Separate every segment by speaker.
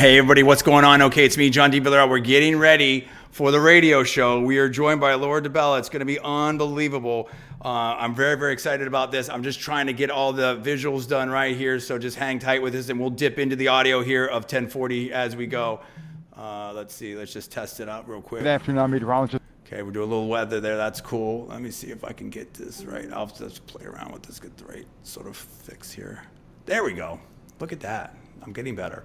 Speaker 1: Hey everybody, what's going on? Okay, it's me, John D. Villarreal. We're getting ready for the radio show. We are joined by Laura DiBella. It's going to be unbelievable. I'm very, very excited about this. I'm just trying to get all the visuals done right here, so just hang tight with us, and we'll dip into the audio here of 1040 as we go. Let's see. Let's just test it out real quick.
Speaker 2: Good afternoon, I'm meteorologist.
Speaker 1: Okay, we'll do a little weather there. That's cool. Let me see if I can get this right. I'll just play around with this, get the right sort of fix here. There we go. Look at that. I'm getting better.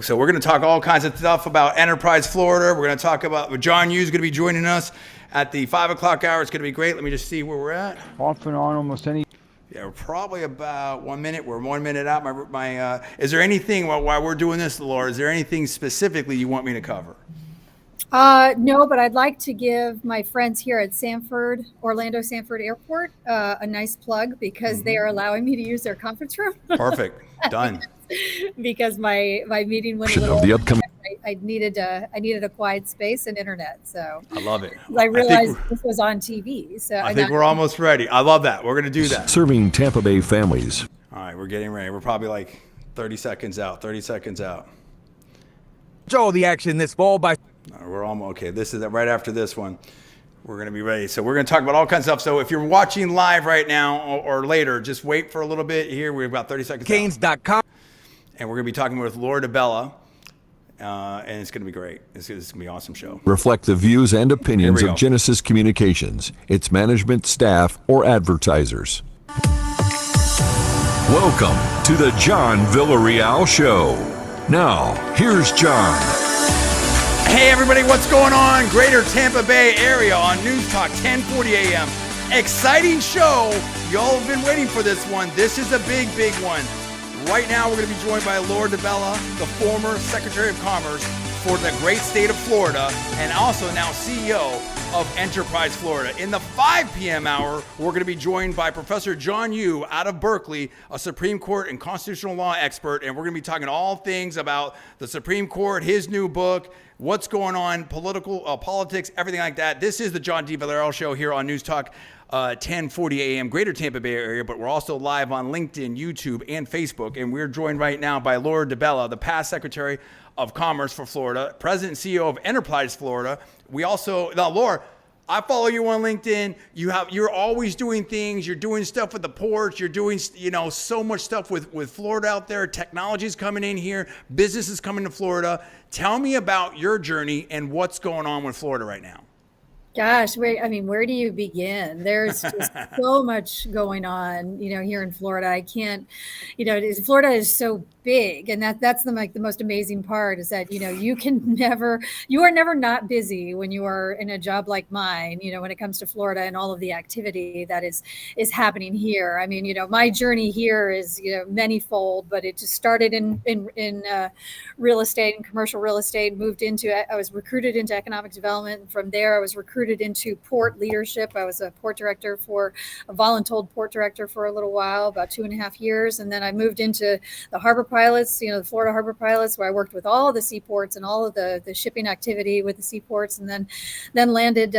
Speaker 1: So we're going to talk all kinds of stuff about Enterprise, Florida. We're going to talk about John Yu's going to be joining us at the 5 o'clock hour. It's going to be great. Let me just see where we're at.
Speaker 2: Off and on almost any.
Speaker 1: Yeah, we're probably about 1 minute. We're 1 minute out. Is there anything while we're doing this, Laura? Is there anything specifically you want me to cover?
Speaker 3: No, but I'd like to give my friends here at Orlando Sanford Airport, a nice plug because they are allowing me to use their conference room.
Speaker 1: Perfect. Done.
Speaker 3: Because my meeting went a little. The upcoming. I needed a quiet space and internet. So
Speaker 1: I love it.
Speaker 3: I realized this was on TV. So
Speaker 1: I think we're almost ready. I love that. We're going to do that.
Speaker 4: Serving Tampa Bay families.
Speaker 1: All right, we're getting ready. We're probably like 30 seconds out. 30 seconds out.
Speaker 5: All the action this fall by.
Speaker 1: We're almost okay. This is right after this one. We're going to be ready. So we're going to talk about all kinds of stuff. So if you're watching live right now or later, just wait for a little bit here. We're about 30 seconds
Speaker 5: Canes.com.
Speaker 1: And we're going to be talking with Laura DiBella. And it's going to be great. It's going to be an awesome show.
Speaker 4: Reflect the views and opinions of Genesis Communications, its management, staff, or advertisers. Welcome to the John Villarreal Show. Now, here's John.
Speaker 1: Hey everybody, what's going on? Greater Tampa Bay area on Newstalk 1040 AM. Exciting show. Y'all have been waiting for this one. This is a big, big one. Right now we're going to be joined by Laura DiBella, the former Secretary of Commerce for the great state of Florida and also now CEO of Enterprise Florida. In the 5 p.m. hour, we're going to be joined by Professor John Yu out of Berkeley, a Supreme Court and constitutional law expert, and we're going to be talking all things about the Supreme Court, his new book, what's going on, politics, everything like that. This is the John D. Villarreal Show here on News Talk 1040 AM, Greater Tampa Bay area, but we're also live on LinkedIn, YouTube, and Facebook, and we're joined right now by Laura DiBella, the past Secretary of Commerce for Florida, President and CEO of Enterprise Florida. We also, now Laura, I follow you on LinkedIn. You're always doing things. You're doing stuff with the ports. You're doing, so much stuff with Florida out there. Technology's coming in here. Business is coming to Florida. Tell me about your journey and what's going on with Florida right now.
Speaker 3: Gosh, where do you begin? There's just so much going on, here in Florida. I can't, Florida is so big, and that's the most amazing part is that, you are never not busy when you are in a job like mine, when it comes to Florida and all of the activity that is happening here. I mean, my journey here is, manyfold, but it just started in real estate and commercial real estate, I was recruited into economic development. And from there, I was recruited into port leadership. I was a voluntold port director for a little while, about 2.5 years. And then I moved into the harbor pilots, the Florida harbor pilots, where I worked with all of the seaports and all of the shipping activity with the seaports, and then landed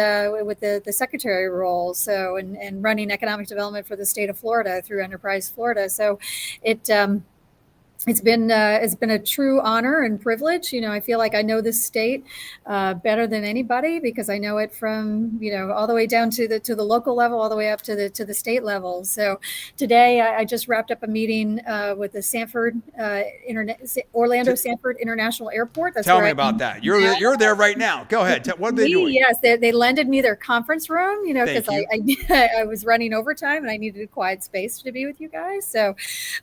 Speaker 3: with the secretary role. So, and running economic development for the state of Florida through Enterprise Florida. So it's been a true honor and privilege. I feel like I know this state better than anybody because I know it from all the way down to the local level, all the way up to the state level. So today I just wrapped up a meeting with the Orlando Sanford International Airport.
Speaker 1: Tell me about that. You're there right now. Go ahead. What are they doing?
Speaker 3: Yes, they lended me their conference room. Because I was running overtime and I needed a quiet space to be with you guys. So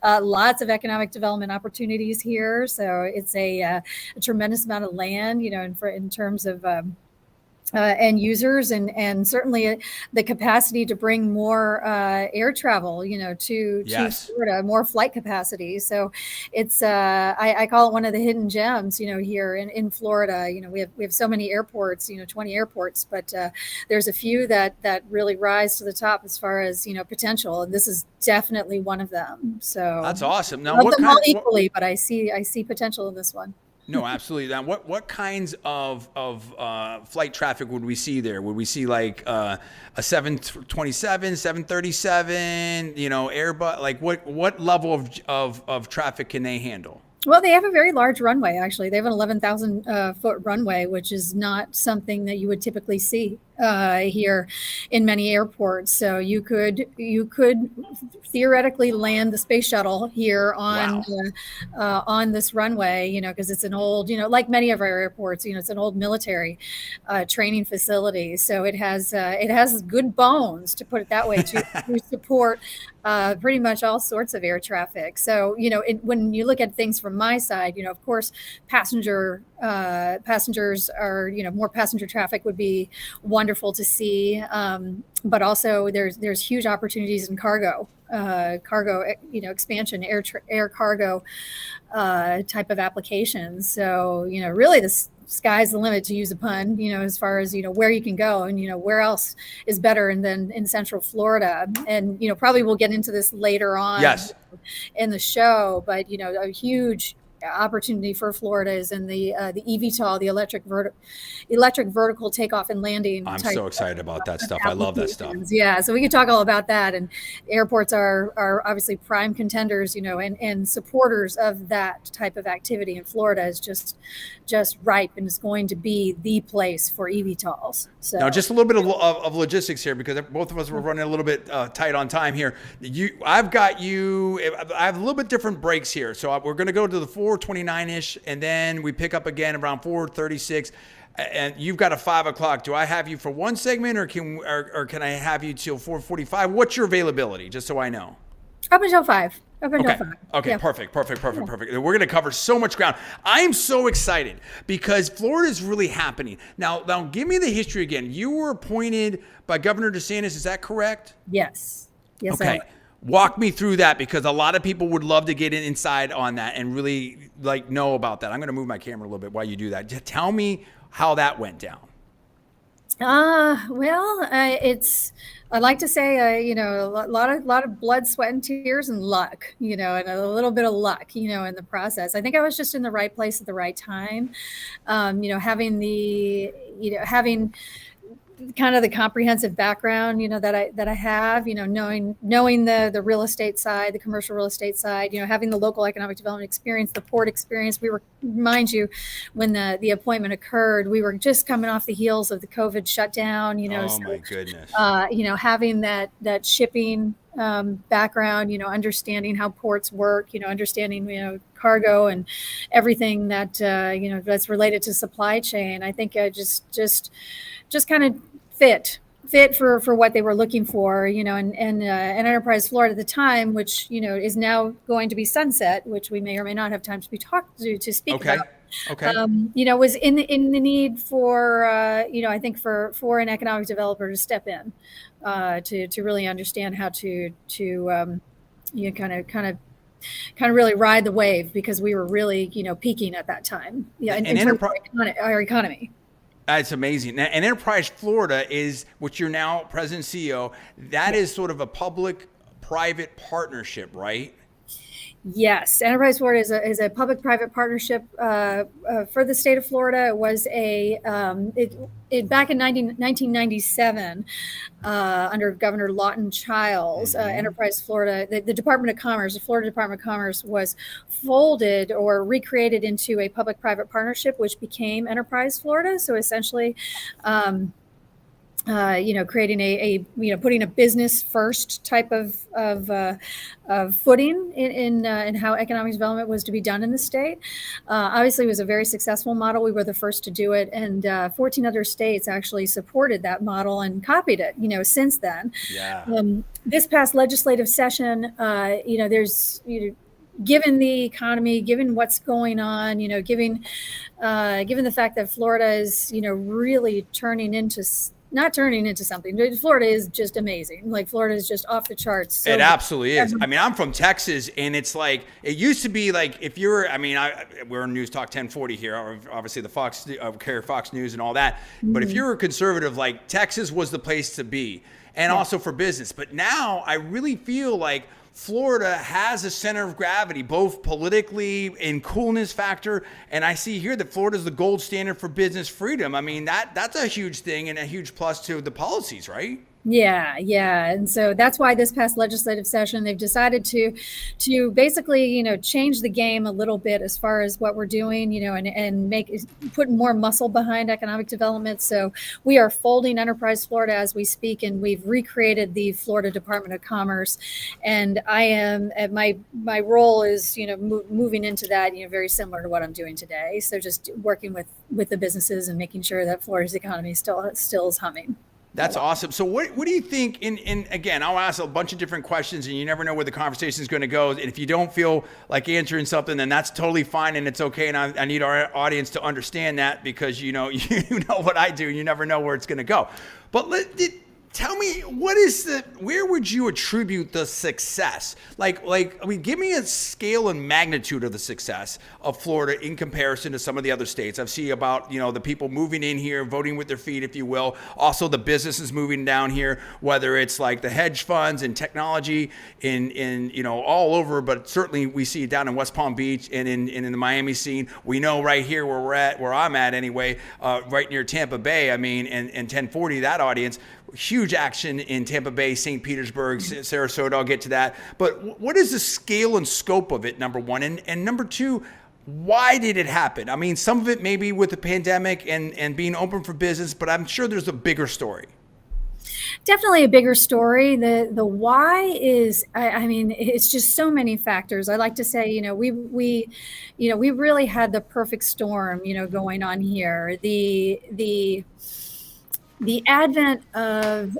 Speaker 3: lots of economic development opportunities here. So it's a tremendous amount of land, in terms of end users and certainly the capacity to bring more air travel, to Florida, more flight capacity. So it's I call it one of the hidden gems, here in Florida. We have so many airports, 20 airports, but there's a few that really rise to the top as far as potential, and this is definitely one of them. So
Speaker 1: that's awesome. Now,
Speaker 3: love them all equally, but I see potential in this one.
Speaker 1: No, absolutely. Now, what kinds of flight traffic would we see there? Would we see like a 727, 737, Airbus? Like what level of traffic can they handle?
Speaker 3: Well, they have a very large runway, actually. They have an 11,000 foot runway, which is not something that you would typically see here in many airports. So you could theoretically land the space shuttle here on this runway, you know, because it's an old, you know, like many of our airports, you know, it's an old military training facility. So it has good bones, to put it that way, to support pretty much all sorts of air traffic. So, you know, when you look at things from my side, you know, of course, passengers are, you know, more passenger traffic would be wonderful to see. But also there's huge opportunities in cargo, you know, expansion, air cargo type of applications. So, you know, really the sky's the limit, to use a pun, you know, as far as, you know, where you can go and, you know, where else is better than in Central Florida. And, you know, probably we'll get into this later on in the show, but, you know, a huge opportunity for Florida is in the eVTOL, the electric vertical takeoff and landing.
Speaker 1: I'm so excited about that stuff. I love that stuff.
Speaker 3: Yeah, so we could talk all about that. And airports are obviously prime contenders, you know, and supporters of that type of activity. And Florida is just ripe and is going to be the place for eVTOLs. So
Speaker 1: now, just a little bit of logistics here, because both of us were running a little bit tight on time here. I have a little bit different breaks here. So we're going to go to the 4:29-ish, and then we pick up again around 4:36. And you've got a 5 o'clock. Do I have you for one segment, or can I have you till 4:45? What's your availability, just so I know?
Speaker 3: Up until 5.
Speaker 1: Okay, yeah. Perfect. We're going to cover so much ground. I am so excited because Florida is really happening. Now, give me the history again. You were appointed by Governor DeSantis, is that correct?
Speaker 3: Yes.
Speaker 1: Okay. Walk me through that, because a lot of people would love to get inside on that and really know about that. I'm going to move my camera a little bit while you do that. Just tell me how that went down.
Speaker 3: I'd like to say, you know, a lot of blood, sweat, and tears, and luck, you know, and a little bit of luck, you know, in the process. I think I was just in the right place at the right time. You know, having kind of the comprehensive background, you know, that I have, you know, knowing the real estate side, the commercial real estate side, you know, having the local economic development experience, the port experience. We were, mind you, when the appointment occurred, we were just coming off the heels of the COVID shutdown, you know.
Speaker 1: Oh, my goodness.
Speaker 3: You know, having that shipping background, you know, understanding how ports work, you know, understanding, you know, cargo and everything that, you know, that's related to supply chain. I think I just kind of fit for what they were looking for, you know, and Enterprise Florida at the time, which, you know, is now going to be sunset, which we may or may not have time to speak about.
Speaker 1: Okay.
Speaker 3: You know, was in the need for, you know, I think for an economic developer to step in, to really understand how to you know, kind of really ride the wave, because we were really, you know, peaking at that time. Yeah, in terms of our economy.
Speaker 1: That's amazing. And Enterprise Florida is, which you're now president and CEO, that is sort of a public-private partnership, right?
Speaker 3: Yes, Enterprise Florida is a public-private partnership for the state of Florida. It was back in 1997 under Governor Lawton Chiles. Enterprise Florida, the Department of Commerce, the Florida Department of Commerce, was folded or recreated into a public-private partnership, which became Enterprise Florida. So essentially, you know, creating you know, putting a business first type of footing in how economic development was to be done in the state. Obviously, it was a very successful model. We were the first to do it, and 14 other states actually supported that model and copied it, you know, since then.
Speaker 1: Yeah.
Speaker 3: This past legislative session, you know, there's, you know, given the economy, given what's going on, you know, given the fact that Florida is, you know, really not turning into something. Florida is just amazing. Like, Florida is just off the charts. So
Speaker 1: it absolutely is. I mean, I'm from Texas, and it's like, it used to be like, if you're, I mean, we're on Newstalk 1040 here, obviously the Fox News and all that. But if you're a conservative, like, Texas was the place to be, and also for business. But now I really feel like Florida has a center of gravity, both politically and coolness factor. And I see here that Florida is the gold standard for business freedom. I mean, that's a huge thing and a huge plus to the policies, right?
Speaker 3: Yeah. And so that's why this past legislative session, they've decided to basically, change the game a little bit as far as what we're doing, and put more muscle behind economic development. So we are folding Enterprise Florida as we speak, and we've recreated the Florida Department of Commerce. And I am my role is, moving into that, very similar to what I'm doing today. So just working with the businesses and making sure that Florida's economy still is humming.
Speaker 1: That's awesome. So what do you think, in again, I'll ask a bunch of different questions and you never know where the conversation is going to go. And if you don't feel like answering something, then that's totally fine and it's okay. And I need our audience to understand that because, you know what I do. You never know where it's going to go. But tell me, where would you attribute the success? Give me a scale and magnitude of the success of Florida in comparison to some of the other states. I've seen about, the people moving in here, voting with their feet, if you will. Also the businesses moving down here, whether it's like the hedge funds and technology in all over, but certainly we see it down in West Palm Beach and in the Miami scene. We know right here where I'm at anyway, right near Tampa Bay, and 1040, that audience. Huge action in Tampa Bay, St. Petersburg, Sarasota. I'll get to that. But what is the scale and scope of it, number one? And number two, why did it happen? Some of it maybe with the pandemic and being open for business, but I'm sure there's a bigger story.
Speaker 3: Definitely a bigger story. The why is, it's just so many factors. I like to say, we really had the perfect storm, going on here. The advent of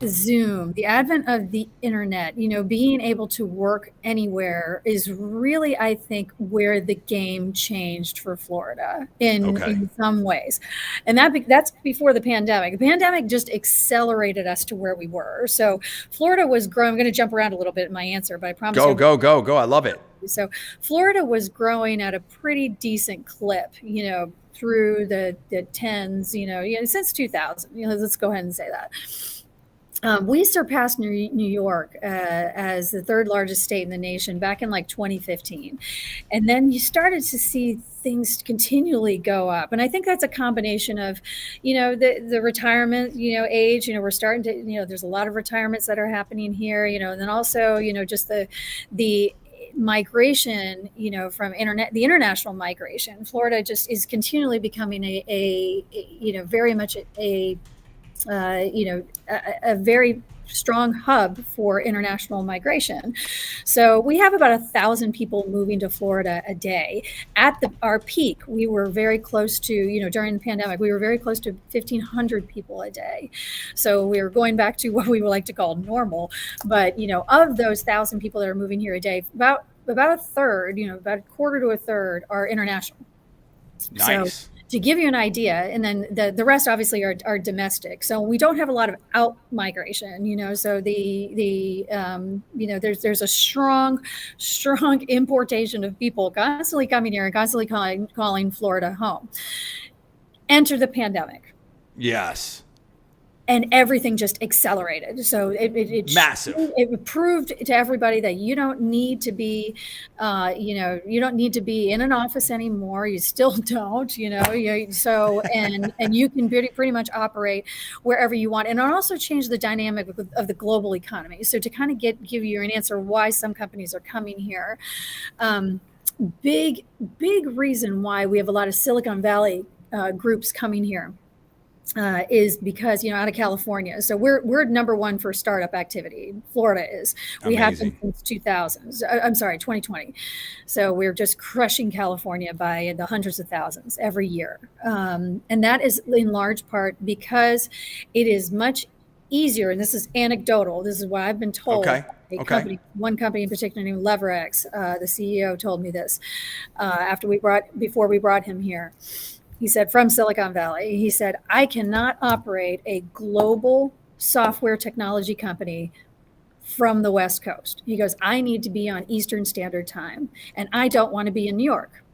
Speaker 3: Zoom, the advent of the internet, being able to work anywhere is really, I think, where the game changed for Florida in some ways. And that's before the pandemic. The pandemic just accelerated us to where we were. So Florida was growing. I'm going to jump around a little bit in my answer, but I promise.
Speaker 1: Go. I love it.
Speaker 3: So Florida was growing at a pretty decent clip, through the tens, since 2000. Let's go ahead and say that. We surpassed New York as the third largest state in the nation back in 2015. And then you started to see things continually go up. And I think that's a combination of, the retirement, age, we're starting to, there's a lot of retirements that are happening here, and then also, just the migration, from the international migration. Florida just is continually becoming a very much a very strong hub for international migration. So we have about 1,000 people moving to Florida a day. At our peak, we were very close to, during the pandemic, we were very close to 1,500 people a day. So we were going back to what we would like to call normal. But, of those 1,000 people that are moving here a day, about a third, about a quarter to a third are international.
Speaker 1: Nice.
Speaker 3: So, to give you an idea, and then the rest obviously are domestic. So we don't have a lot of out migration, so there's a strong importation of people constantly coming here and constantly calling Florida home. Enter the pandemic.
Speaker 1: Yes.
Speaker 3: And everything just accelerated. So it
Speaker 1: massive.
Speaker 3: It proved to everybody that you don't need to be, you don't need to be in an office anymore. You still don't, So and you can pretty much operate wherever you want. And it also changed the dynamic of the global economy. So to kind of give you an answer why some companies are coming here, big reason why we have a lot of Silicon Valley groups coming here. Is because, out of California. So we're number one for startup activity. Florida is. We have been since 2020. So we're just crushing California by the hundreds of thousands every year. And that is in large part because it is much easier, and this is anecdotal, this is what I've been told. One company in particular named Leverex, the CEO told me this before we brought him here. He said, from Silicon Valley, he said, I cannot operate a global software technology company from the West Coast. He goes, I need to be on Eastern Standard Time, and I don't want to be in New York.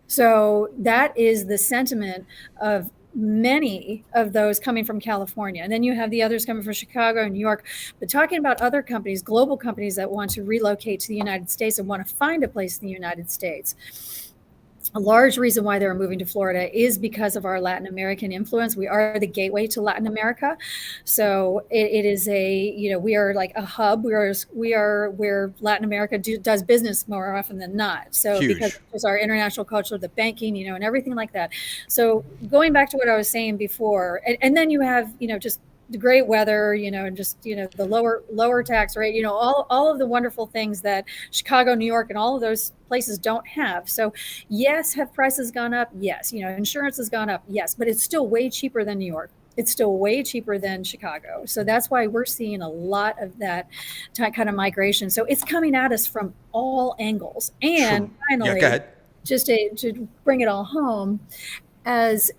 Speaker 3: So that is the sentiment of many of those coming from California. And then you have the others coming from Chicago and New York. But talking about other companies, global companies that want to relocate to the United States and want to find a place in the United States. a large reason why they're moving to Florida is because of our Latin American influence. We are the gateway to Latin America. So it is we are like a hub. We are where Latin America does business more often than not. So
Speaker 1: Huge.
Speaker 3: because it's our international culture, the banking, and everything like that. So going back to what I was saying before, and then you have, just the great weather, and just, the lower tax rate, all of the wonderful things that Chicago, New York, and all of those places don't have. So yes, have prices gone up? Yes. Insurance has gone up? Yes, but it's still way cheaper than New York. It's still way cheaper than Chicago. So that's why we're seeing a lot of that kind of migration. So it's coming at us from all angles. And finally,
Speaker 1: go ahead.
Speaker 3: Just to bring it all home, as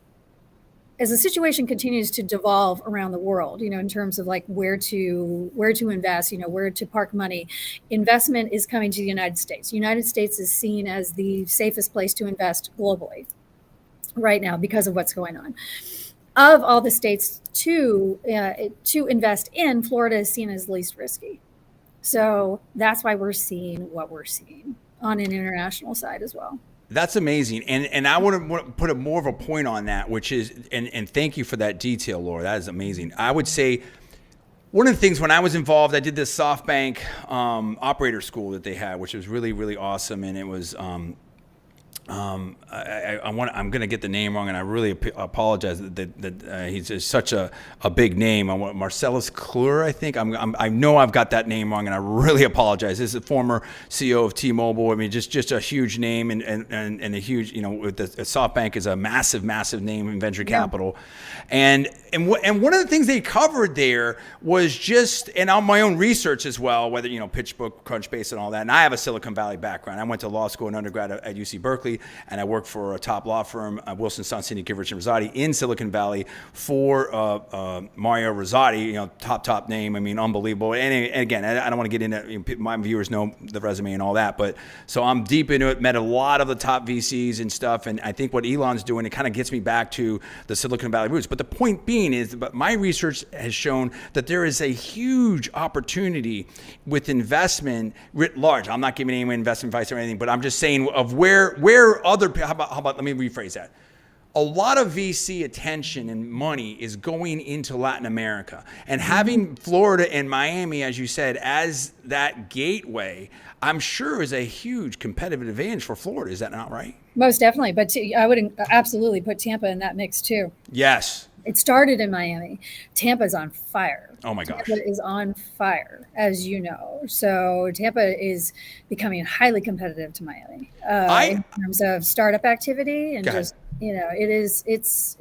Speaker 3: the situation continues to devolve around the world, in terms of like where to invest, where to park money, investment is coming to the United States. The United States is seen as the safest place to invest globally right now because of what's going on. Of all the states to invest in, Florida is seen as least risky. So that's why we're seeing what we're seeing on an international side as well.
Speaker 1: That's amazing. And I want to put more of a point on that, which is, and thank you for that detail, Laura. That is amazing. I would say one of the things when I was involved, I did this SoftBank operator school that they had, which was really, really awesome. And it was, I'm going to get the name wrong, and I really apologize that he's such a big name. I want Marcellus Clure, I think. I know I've got that name wrong, and I really apologize. This is the former CEO of T-Mobile. I mean, just a huge name and a huge, with the SoftBank is a massive name in venture capital. And one of the things they covered there was just, and on my own research as well, whether, PitchBook, Crunchbase, and all that. And I have a Silicon Valley background. I went to law school and undergrad at UC Berkeley. And I worked for a top law firm, Wilson Sonsini, Goodrich & Rosati in Silicon Valley for Mario Rosati, top name. I mean, unbelievable. And again, I don't want to get into, my viewers know the resume and all that, but so I'm deep into it, met a lot of the top VCs and stuff. And I think what Elon's doing, it kind of gets me back to the Silicon Valley roots. But the point being is, but my research has shown that there is a huge opportunity with investment writ large. I'm not giving anyone investment advice or anything, but I'm just saying of where how about let me rephrase that. A lot of VC attention and money is going into Latin America, and having Florida and Miami, as you said, as that gateway, I'm sure is a huge competitive advantage for Florida. Is that not right?
Speaker 3: Most definitely. But I would absolutely put Tampa in that mix too.
Speaker 1: Yes.
Speaker 3: It started in Miami. Tampa's on fire.
Speaker 1: Oh my gosh.
Speaker 3: Tampa is on fire, as you know. So Tampa is becoming highly competitive to Miami in terms of startup activity and just, it's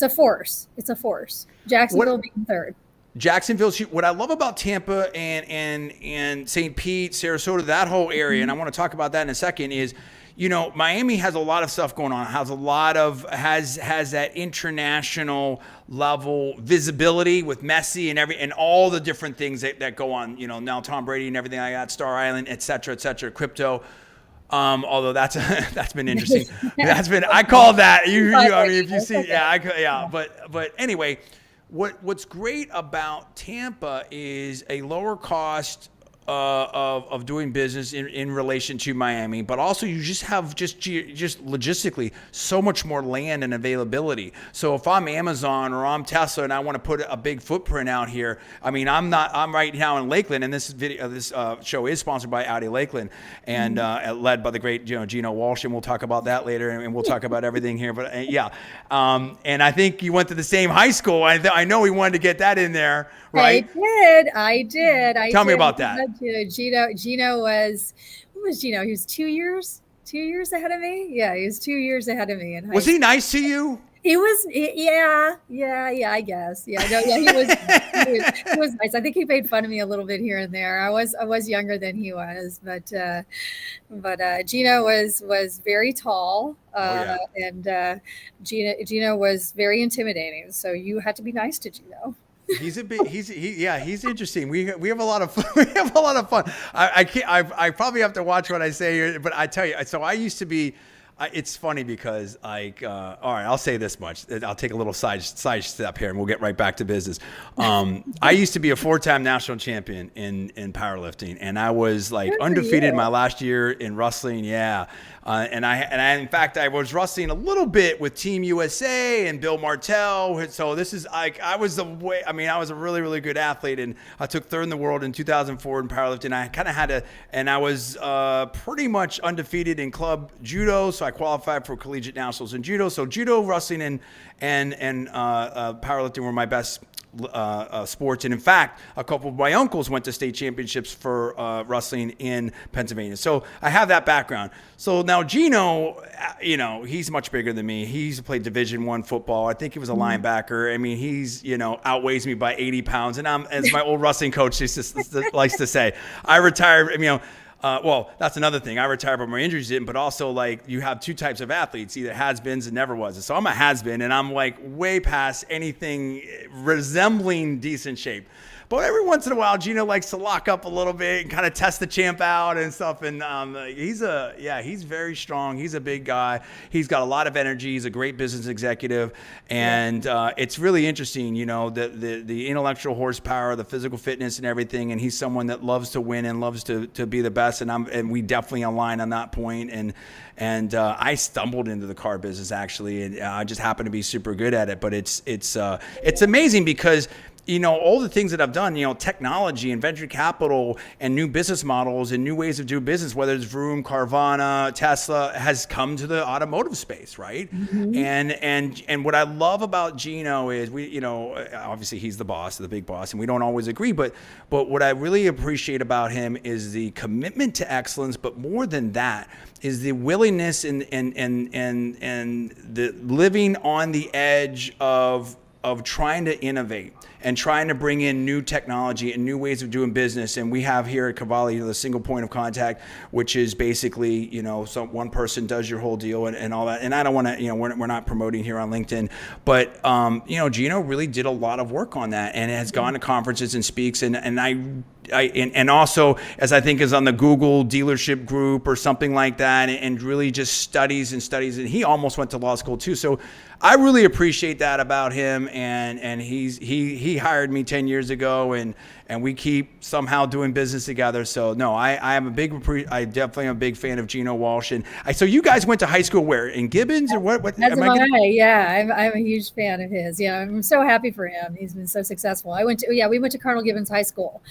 Speaker 3: a force. It's a force. Jacksonville being third.
Speaker 1: Jacksonville, what I love about Tampa and St. Pete, Sarasota, that whole area, and I want to talk about that in a second, is, Miami has a lot of stuff going on, has that international level visibility with Messi and all the different things that go on, now Tom Brady and everything like that, Star Island, et cetera, crypto. Although that's been interesting. I call that, if you see, but anyway, what's great about Tampa is a lower cost of doing business in relation to Miami, but also you just have just logistically so much more land and availability. So if I'm Amazon or I'm Tesla and I want to put a big footprint out here, I mean, I'm right now in Lakeland, and this show is sponsored by Audi Lakeland and led by the great Gino Walsh, and we'll talk about that later, and we'll talk about everything here. But and I think you went to the same high school. I know we wanted to get that in there, right?
Speaker 3: I did.
Speaker 1: Tell me about that.
Speaker 3: Gino was, what was Gino? He was 2 years ahead of me. Yeah, he was 2 years ahead of me.
Speaker 1: Was he nice to you?
Speaker 3: He was, yeah, I guess. Yeah, no, yeah, he was nice. I think he made fun of me a little bit here and there. I was younger than he was, but Gino was very tall, and Gino was very intimidating. So you had to be nice to Gino.
Speaker 1: He's interesting. We have a lot of fun. We have a lot of fun. I probably have to watch what I say here, but I tell you, so I used to be. It's funny because all right, I'll say this much. I'll take a little side step here, and we'll get right back to business. I used to be a 4-time national champion in powerlifting, and I was like undefeated my last year in wrestling. Yeah, In fact, I was wrestling a little bit with Team USA and Bill Martell. So this is like, I was a really, really good athlete, and I took third in the world in 2004 in powerlifting. I kind of had to, and I was pretty much undefeated in club judo. So I qualified for collegiate nationals in judo. So judo, wrestling, and powerlifting were my best sports. And in fact, a couple of my uncles went to state championships for wrestling in Pennsylvania. So I have that background. So now Gino, he's much bigger than me. He's played Division I football. I think he was a linebacker. I mean, he's, outweighs me by 80 pounds. And I'm, as my old wrestling coach likes to say, I retired, well, that's another thing. I retired, but my injuries didn't. But also, like, you have two types of athletes, either has-beens and never was. So I'm a has-been, and I'm like way past anything resembling decent shape. But every once in a while, Gino likes to lock up a little bit and kind of test the champ out and stuff. And he's very strong. He's a big guy. He's got a lot of energy. He's a great business executive. And it's really interesting, the intellectual horsepower, the physical fitness and everything. And he's someone that loves to win and loves to be the best. And we definitely align on that point. And I stumbled into the car business, actually, and I just happen to be super good at it. But it's amazing because all the things that I've done, technology and venture capital and new business models and new ways of doing business, whether it's Vroom, Carvana, Tesla, has come to the automotive space, right? Mm-hmm. And what I love about Gino is obviously he's the boss, the big boss, and we don't always agree, but what I really appreciate about him is the commitment to excellence, but more than that is the willingness and the living on the edge of trying to innovate and trying to bring in new technology and new ways of doing business. And we have here at Cavalli the single point of contact, which is basically, one person does your whole deal and all that. And I don't want to, we're not promoting here on LinkedIn, but, Gino really did a lot of work on that and has gone to conferences and speaks. And also, as I think is on the Google dealership group or something like that, and really just studies. And he almost went to law school too. So I really appreciate that about him. And he hired me 10 years ago, and we keep somehow doing business together. So no, I definitely am a big fan of Gino Walsh. And so you guys went to high school where, in Gibbons or what?
Speaker 3: That's I'm a huge fan of his. Yeah, I'm so happy for him. He's been so successful. We went to Colonel Gibbons High School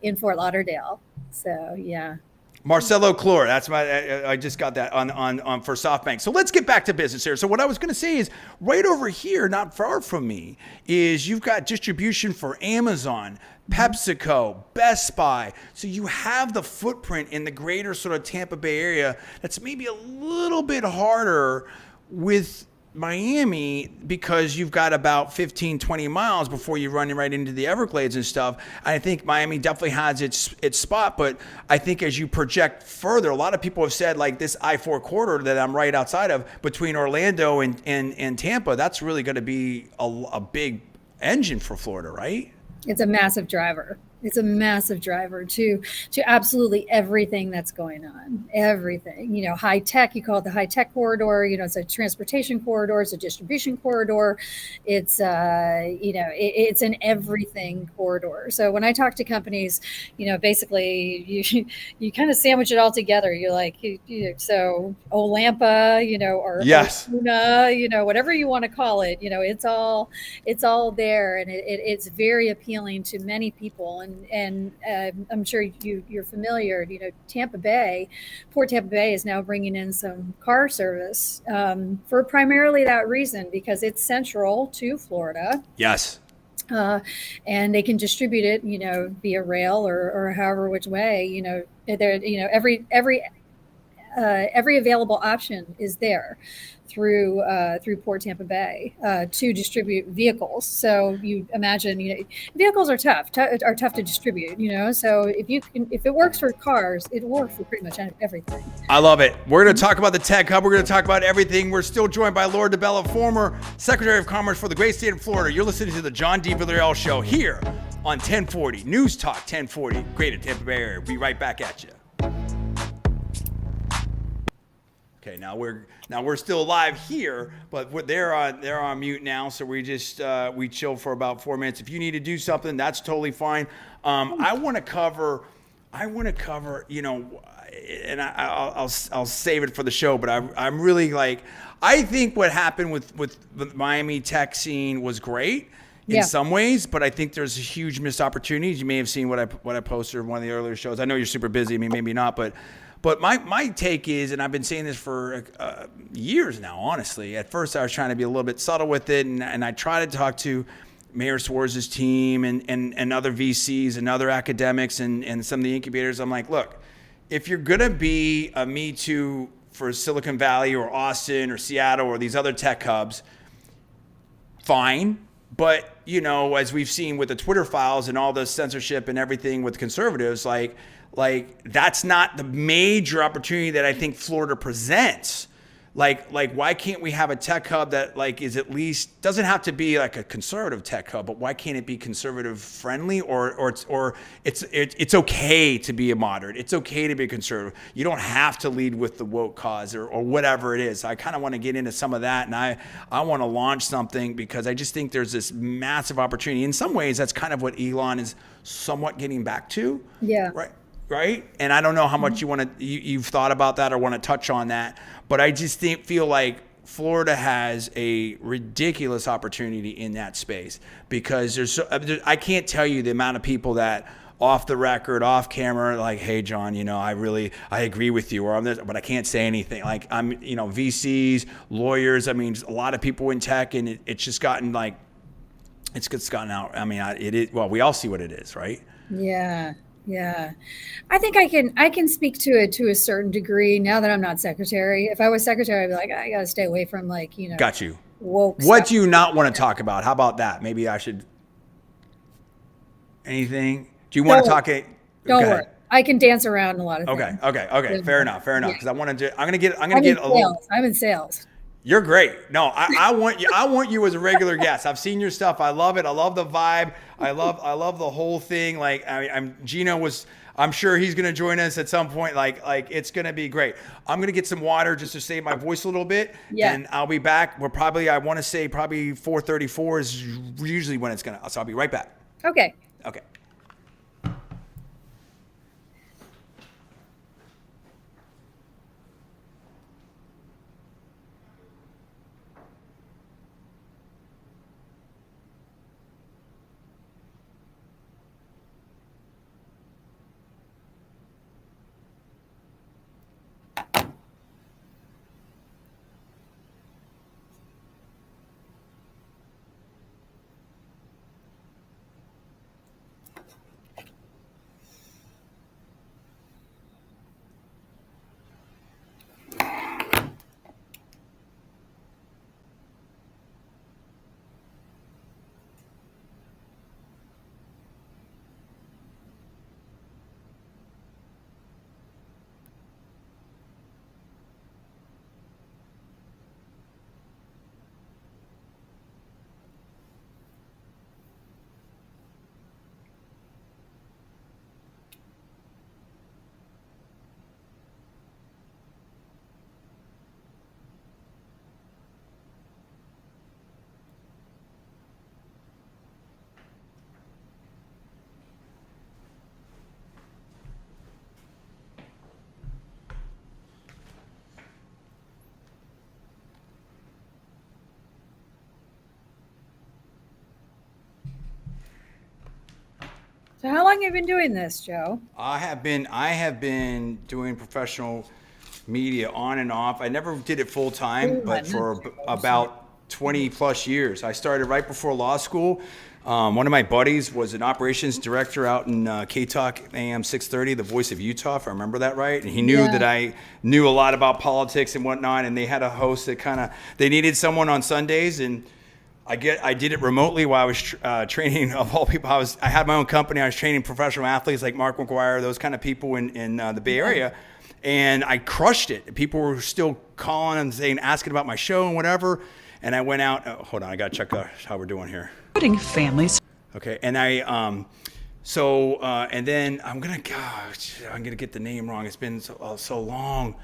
Speaker 3: in Fort Lauderdale. So yeah.
Speaker 1: Marcelo Clore, that's I just got that on for SoftBank. So let's get back to business here. So what I was going to say is, right over here, not far from me, is you've got distribution for Amazon, PepsiCo, Best Buy. So you have the footprint in the greater sort of Tampa Bay area that's maybe a little bit harder with Miami, because you've got about 15, 20 miles before you run right into the Everglades and stuff. I think Miami definitely has its spot, but I think as you project further, a lot of people have said, like, this I-4 corridor that I'm right outside of between Orlando and Tampa, that's really going to be a big engine for Florida, right?
Speaker 3: It's a massive driver. It's a massive driver to absolutely everything that's going on. Everything, high tech, you call it the high tech corridor, it's a transportation corridor, it's a distribution corridor. It's, it's an everything corridor. So when I talk to companies, basically you kind of sandwich it all together. You're like, so Olampa, or
Speaker 1: yes,
Speaker 3: Osuna, whatever you want to call it, it's all there. And it's very appealing to many people. And I'm sure you're familiar, Tampa Bay, Port Tampa Bay is now bringing in some car service for primarily that reason, because it's central to Florida.
Speaker 1: Yes.
Speaker 3: And they can distribute it, via rail or however which way, every available option is there through Port Tampa Bay to distribute vehicles. So you imagine, vehicles are tough to distribute. So if it works for cars, it works for pretty much everything.
Speaker 1: I love it. We're going to talk about the Tech Hub. We're going to talk about everything. We're still joined by Laura DiBella, former Secretary of Commerce for the great state of Florida. You're listening to the John D. Villarreal Show here on 1040 News Talk 1040, Greater Tampa Bay Area. We'll be right back at you. Okay, now we're still live here, but they're on mute now, so we just we chill for about 4 minutes. If you need to do something, that's totally fine. I want to cover, and I'll save it for the show, but I'm really like, I think what happened with the Miami tech scene was great in some ways, but I think there's huge missed opportunities. You may have seen what I posted in one of the earlier shows. I know you're super busy. I mean, maybe not, but my take is, and I've been saying this for years now, honestly. At first, I was trying to be a little bit subtle with it, and I try to talk to Mayor Suarez's team and other VCs and other academics and some of the incubators. I'm like, look, if you're going to be a Me Too for Silicon Valley or Austin or Seattle or these other tech hubs, fine. But, as we've seen with the Twitter files and all the censorship and everything with conservatives, like that's not the major opportunity that I think Florida presents. Like why can't we have a tech hub that is at least, doesn't have to be like a conservative tech hub, but why can't it be conservative friendly or it's okay to be a moderate. It's okay to be a conservative. You don't have to lead with the woke cause or whatever it is. I kind of want to get into some of that, and I want to launch something because I just think there's this massive opportunity. In some ways, that's kind of what Elon is somewhat getting back to.
Speaker 3: Yeah.
Speaker 1: Right? And I don't know how much you've thought about that or want to touch on that, but I just feel like Florida has a ridiculous opportunity in that space because I can't tell you the amount of people that off the record, off camera, like, hey, John, I agree with you, or I'm this, but I can't say anything. Like I'm, VCs, lawyers. I mean, a lot of people in tech, and it's just gotten it's just gotten out. I mean, it is. Well, we all see what it is, right?
Speaker 3: Yeah. Yeah, I think I can speak to it to a certain degree now that I'm not secretary. If I was secretary, I'd be like, I got to stay away from
Speaker 1: Got you.
Speaker 3: Woke
Speaker 1: what
Speaker 3: stuff.
Speaker 1: do you not want to talk about? How about that? Maybe I should. Anything? Do you want to talk?
Speaker 3: Don't worry. I can dance around a lot of things.
Speaker 1: Okay. Fair enough. Because I'm gonna get a
Speaker 3: little.
Speaker 1: little.
Speaker 3: I'm in sales.
Speaker 1: You're great. No, I want you. I want you as a regular guest. I've seen your stuff. I love it. I love the vibe. I love the whole thing. I'm sure he's gonna join us at some point. Like it's gonna be great. I'm gonna get some water just to save my voice a little bit.
Speaker 3: Yeah.
Speaker 1: And I'll be back. I want to say probably 4:34 is usually when it's gonna. So I'll be right back.
Speaker 3: Okay.
Speaker 1: Okay.
Speaker 3: So how long have you been doing this, Joe?
Speaker 1: I have been doing professional media on and off. I never did it full time, but for about 20 plus years. I started right before law school. One of my buddies was an operations director out in KTalk AM 630, the Voice of Utah, if I remember that right. And he knew that I knew a lot about politics and whatnot. And they had a host that they needed someone on Sundays, and I did it remotely while I was training, of all people. I had my own company. I was training professional athletes like Mark McGuire, those kind of people in the Bay Area. And I crushed it. People were still calling and asking about my show and whatever. And I went out. Hold on, I got to check how we're doing here.
Speaker 6: Putting families.
Speaker 1: Okay, and and then I'm gonna get the name wrong. It's been so long.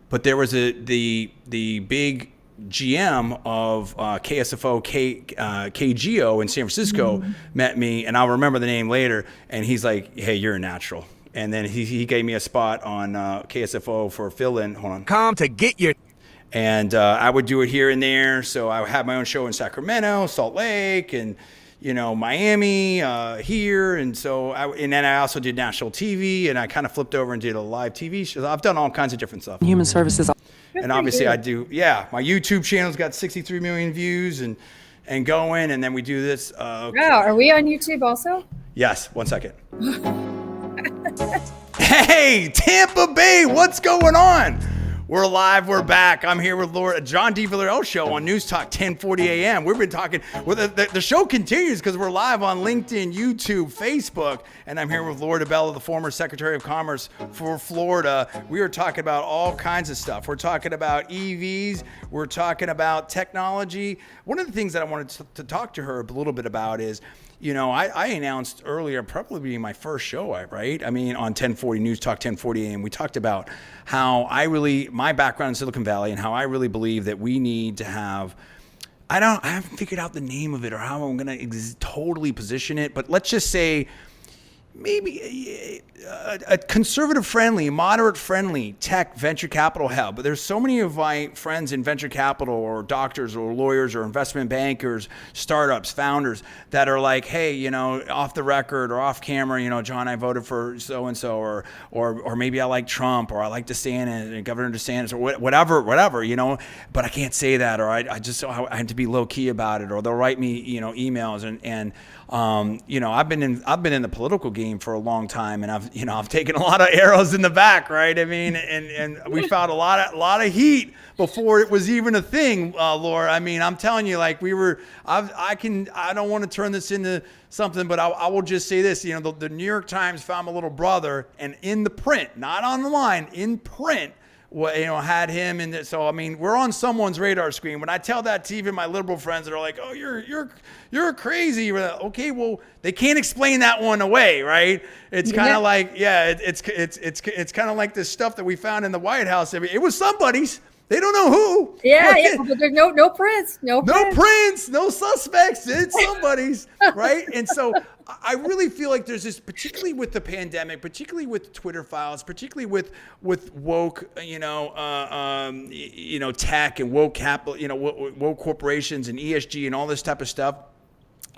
Speaker 1: But there was the big GM of KSFO KGO in San Francisco met me, and I'll remember the name later. And he's like, "Hey, you're a natural." And then he gave me a spot on KSFO for fill-in. Hold on.
Speaker 5: Come to get your...
Speaker 1: And I would do it here and there. So I had my own show in Sacramento, Salt Lake, and Miami, here. And and then I also did national TV, and I kind of flipped over and did a live TV show. I've done all kinds of different stuff.
Speaker 6: Human services.
Speaker 1: And obviously I do, my YouTube channel's got 63 million views and going, and then we do this.
Speaker 3: Wow, are we on YouTube also?
Speaker 1: Yes, 1 second. Hey, Tampa Bay, what's going on? We're live, we're back. I'm here with Laura, John D. Villarreal show on Newstalk 1040 AM. We've been talking, the show continues because we're live on LinkedIn, YouTube, Facebook, and I'm here with Laura DiBella, the former Secretary of Commerce for Florida. We are talking about all kinds of stuff. We're talking about EVs, we're talking about technology. One of the things that I wanted to talk to her a little bit about is, I announced earlier, probably my first show, right? I mean, on 1040 News Talk 1040 AM, we talked about how my background in Silicon Valley and how I really believe that we need to have, I haven't figured out the name of it or how I'm going to totally position it, but let's just say maybe a conservative friendly, moderate friendly tech venture capital hub. But there's so many of my friends in venture capital or doctors or lawyers or investment bankers, startups, founders that are like, hey, off the record or off camera, John, I voted for so-and-so, or maybe I like Trump, or I like DeSantis, Governor DeSantis, or whatever, but I can't say that, or I have to be low key about it, or they'll write me, emails and I've been in the political game for a long time, and I've taken a lot of arrows in the back, right? I mean, and we found a lot of heat before it was even a thing, Laura. I mean, I'm telling you, like I don't want to turn this into something, but I will just say this, the New York Times found my little brother, and in the print, not on the line, in print, had him in it. So, I mean, we're on someone's radar screen. When I tell that to even my liberal friends that are like, oh, you're crazy. We're like, okay, well, they can't explain that one away, right? It's kind of like, it's kind of like this stuff that we found in the White House. I mean, it was somebody's. They don't know who.
Speaker 3: Yeah, but there's no prints. No
Speaker 1: prints, no suspects. It's somebody's, right? And so I really feel like there's this, particularly with the pandemic, particularly with Twitter files, particularly with woke, tech and woke capital, woke corporations and ESG and all this type of stuff.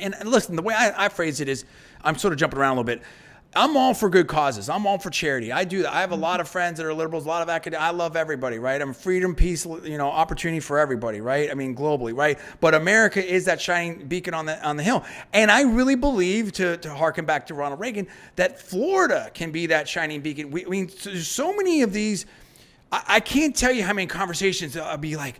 Speaker 1: And listen, the way I phrase it is, I'm sort of jumping around a little bit. I'm all for good causes. I'm all for charity. I do that. I have a lot of friends that are liberals, a lot of academics. I love everybody, right? I'm freedom, peace, opportunity for everybody, right? I mean, globally, right? But America is that shining beacon on the hill. And I really believe, to harken back to Ronald Reagan, that Florida can be that shining beacon. I mean, there's so many of these. I can't tell you how many conversations I'll be like,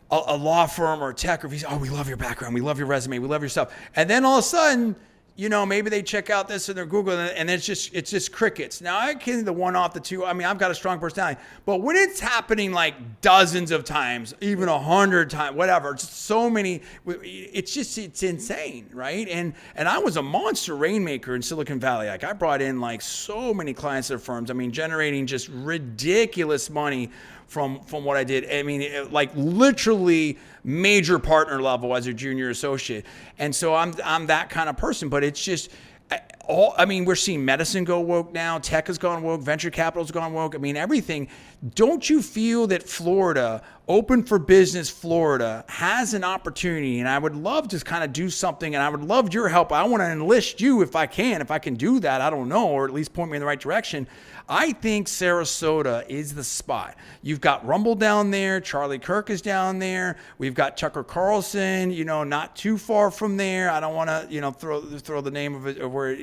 Speaker 1: a law firm or tech or VC, oh, we love your background, we love your resume, we love your stuff. And then all of a sudden, maybe they check out this in their Google and it's just crickets. Now I can the one off the two. I mean, I've got a strong personality, but when it's happening like dozens of times, even 100 times, whatever, just so many, it's insane, right? And I was a monster rainmaker in Silicon Valley. Like I brought in like so many clients of firms. I mean, generating just ridiculous money from what I did. I mean, like literally major partner level as a junior associate. And so I'm that kind of person, but it's just we're seeing medicine go woke now. Tech has gone woke. Venture capital's gone woke. I mean, everything. Don't you feel that Florida, open for business Florida, has an opportunity? And I would love to kind of do something, and I would love your help. I want to enlist you if I can do that. I don't know, or at least point me in the right direction. I think Sarasota is the spot. You've got Rumble down there. Charlie Kirk is down there. We've got Tucker Carlson, not too far from there. I don't want to, throw the name of it, or where,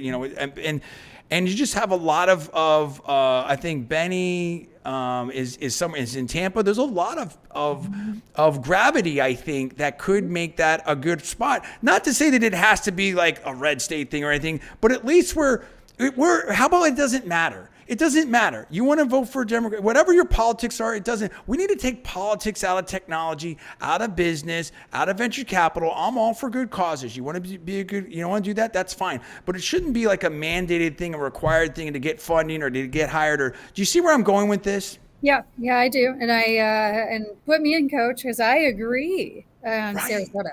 Speaker 1: and you just have a lot of I think Benny is in Tampa. There's a lot of gravity, I think, that could make that a good spot. Not to say that it has to be like a red state thing or anything, but at least we're how about it doesn't matter? It doesn't matter. You want to vote for a Democrat, whatever your politics are, it doesn't. We need to take politics out of technology, out of business, out of venture capital. I'm all for good causes. You want to be a good, want to do that? That's fine. But it shouldn't be like a mandated thing, a required thing to get funding or to get hired. Or do you see where I'm going with this?
Speaker 3: Yeah, I do. And and put me in, coach, because I agree on Sarasota.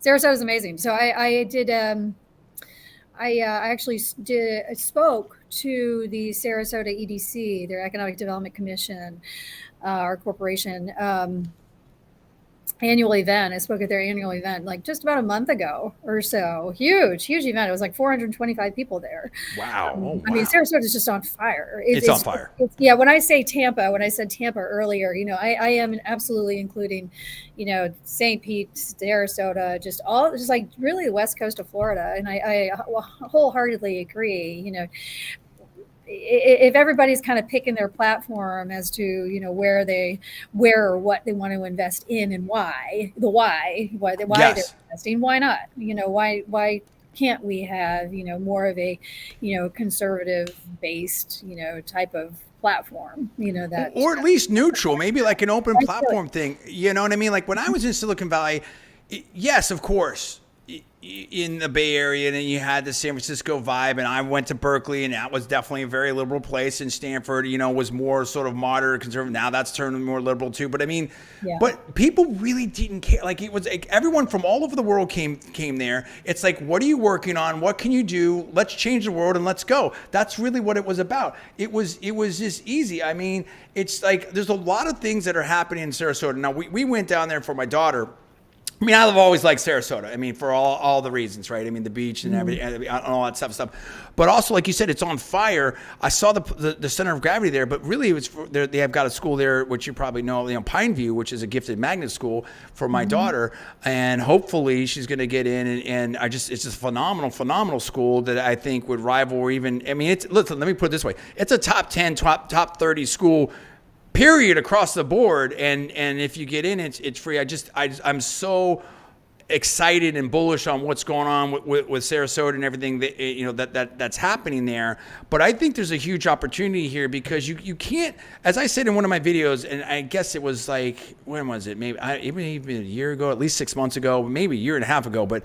Speaker 3: Sarasota is amazing. So I did, I actually spoke to the Sarasota EDC, their Economic Development Commission, our corporation, annual event. I spoke at their annual event like just about a month ago or so. Huge event. It was like 425 people there.
Speaker 1: Wow. Wow.
Speaker 3: I mean, Sarasota is just on fire.
Speaker 1: It's on fire.
Speaker 3: Yeah. When I said Tampa earlier, I am absolutely including, St. Pete, Sarasota, just like really the west coast of Florida. And I wholeheartedly agree. If everybody's kind of picking their platform as to where or what they want to invest in and why they're investing, why not? Why can't we have more of a conservative based type of platform, that,
Speaker 1: or at least neutral, maybe like an open platform thing. You know what I mean? Like when I was in Silicon Valley, yes, of course, in the Bay Area, and then you had the San Francisco vibe, and I went to Berkeley, and that was definitely a very liberal place. And Stanford, was more sort of moderate conservative. Now that's turned more liberal too. But I mean, but people really didn't care. Like it was like everyone from all over the world came there. It's like, what are you working on? What can you do? Let's change the world and let's go. That's really what it was about. It was just easy. I mean, it's like there's a lot of things that are happening in Sarasota. Now we went down there for my daughter. I mean, I've always liked Sarasota. I mean, for all the reasons, right? I mean, the beach and everything, and all that stuff. But also, like you said, it's on fire. I saw the center of gravity there, but really, it was they have got a school there, which you probably know, Pineview, which is a gifted magnet school for my daughter, and hopefully she's going to get in. And it's just a phenomenal school that I think would rival or even. I mean, listen. Let me put it this way: it's a top 10, top 30 school. Period across the board, and if you get in, it's free. I'm so excited and bullish on what's going on with Sarasota and everything that that's happening there. But I think there's a huge opportunity here because you can't, as I said in one of my videos, and I guess it was like, when was it? Maybe even a year ago, at least 6 months ago, maybe a year and a half ago, but.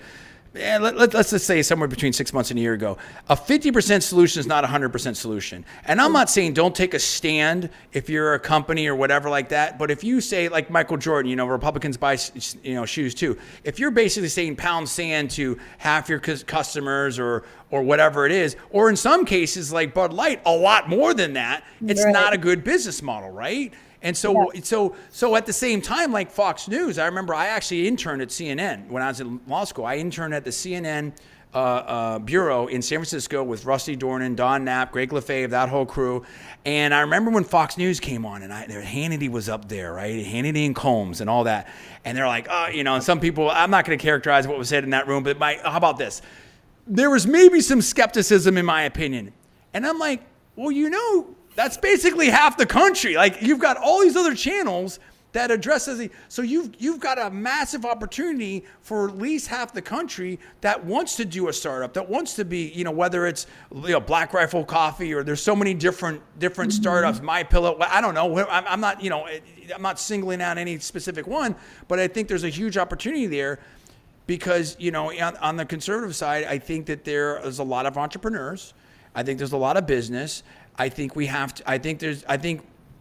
Speaker 1: Let's just say somewhere between 6 months and a year ago. A 50% solution is not a 100% solution. And I'm not saying don't take a stand if you're a company or whatever like that. But if you say, like Michael Jordan, Republicans buy shoes too. If you're basically saying pound sand to half your customers or whatever it is, or in some cases like Bud Light, a lot more than that, it's not a good business model, right? And so at the same time, like Fox News, I remember I actually interned at CNN when I was in law school. I interned at the CNN bureau in San Francisco with Rusty Dornan, Don Knapp, Greg Lefebvre, that whole crew. And I remember when Fox News came on and Hannity was up there, right? Hannity and Combs and all that. And they're like, and some people, I'm not going to characterize what was said in that room, but how about this? There was maybe some skepticism in my opinion. And I'm like, well, that's basically half the country. Like you've got all these other channels that addresses so you've got a massive opportunity for at least half the country that wants to do a startup, that wants to be, whether it's Black Rifle Coffee or there's so many different startups, My Pillow. I don't know. I'm not, I'm not singling out any specific one, but I think there's a huge opportunity there because, on the conservative side, I think that there is a lot of entrepreneurs. I think there's a lot of business. I think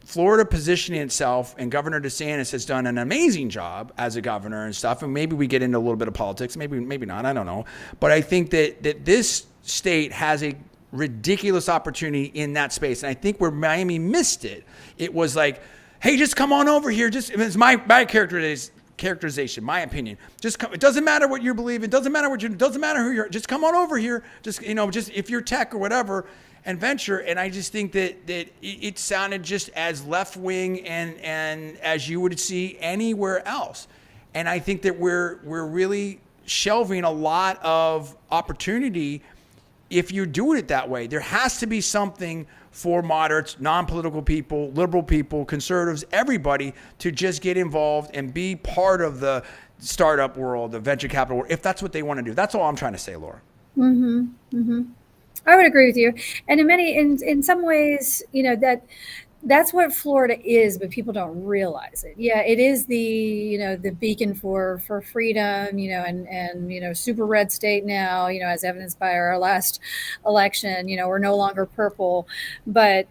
Speaker 1: Florida positioning itself, and Governor DeSantis has done an amazing job as a governor and stuff. And maybe we get into a little bit of politics, maybe not. I don't know. But I think that this state has a ridiculous opportunity in that space. And I think where Miami missed it, it was like, hey, just come on over here. It's my characterization, my opinion. Just come. It doesn't matter what you believe. It doesn't matter doesn't matter who you're. Just come on over here. Just if you're tech or whatever. And venture, and I just think that it sounded just as left wing and as you would see anywhere else, and I think that we're really shelving a lot of opportunity if you're doing it that way. There has to be something for moderates, non-political people, liberal people, conservatives, everybody to just get involved and be part of the startup world, the venture capital world, if that's what they want to do. That's all I'm trying to say, Laura.
Speaker 3: Mm-hmm. Mm-hmm. I would agree with you. And in some ways, that's what Florida is, but people don't realize it. Yeah, it is the beacon for freedom, and super red state now, as evidenced by our last election, we're no longer purple. But,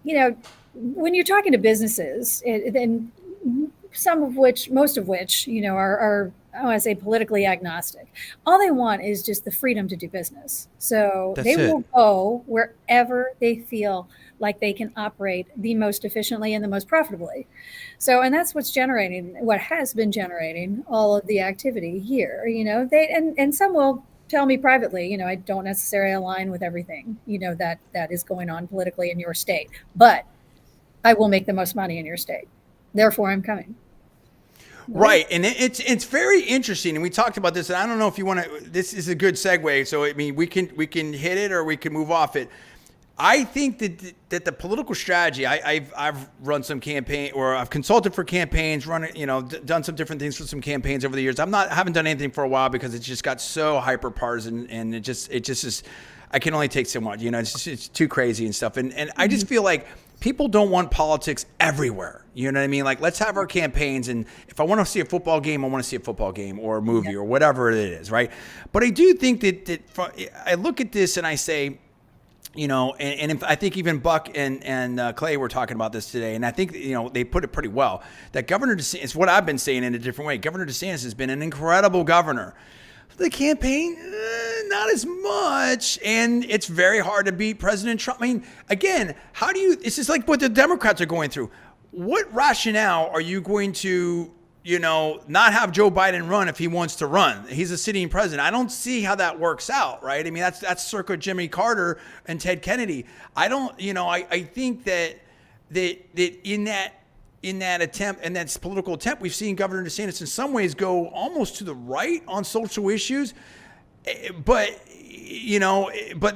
Speaker 3: when you're talking to businesses, then most of which, are I want to say politically agnostic. All they want is just the freedom to do business. So they will go wherever they feel like they can operate the most efficiently and the most profitably. So, and that's what has been generating all of the activity here. And some will tell me privately, I don't necessarily align with everything, that is going on politically in your state, but I will make the most money in your state. Therefore, I'm coming.
Speaker 1: Right. And it's very interesting. And we talked about this, and I don't know if you want to, this is a good segue. So, I mean, we can hit it or we can move off it. I think that the political strategy, I've run some campaign, or I've consulted for campaigns, done some different things for some campaigns over the years. I haven't done anything for a while because it just got so hyper partisan, and it just is, I can only take so much, it's too crazy and stuff. And I just feel like people don't want politics everywhere. You know what I mean? Like, let's have our campaigns, and if I want to see a football game, I want to see a football game or a movie or whatever it is, right? But I do think that I look at this and I say, and if, I think even Buck and Clay were talking about this today, and I think, they put it pretty well, that Governor DeSantis, it's what I've been saying in a different way, Governor DeSantis has been an incredible governor. The campaign, not as much, and it's very hard to beat President Trump. I mean, again, it's just like what the Democrats are going through. What rationale are you going to, not have Joe Biden run if he wants to run? He's a sitting president. I don't see how that works out, right? I mean, that's circa Jimmy Carter and Ted Kennedy. I don't, I think that in that attempt, and that political attempt, we've seen Governor DeSantis in some ways go almost to the right on social issues, but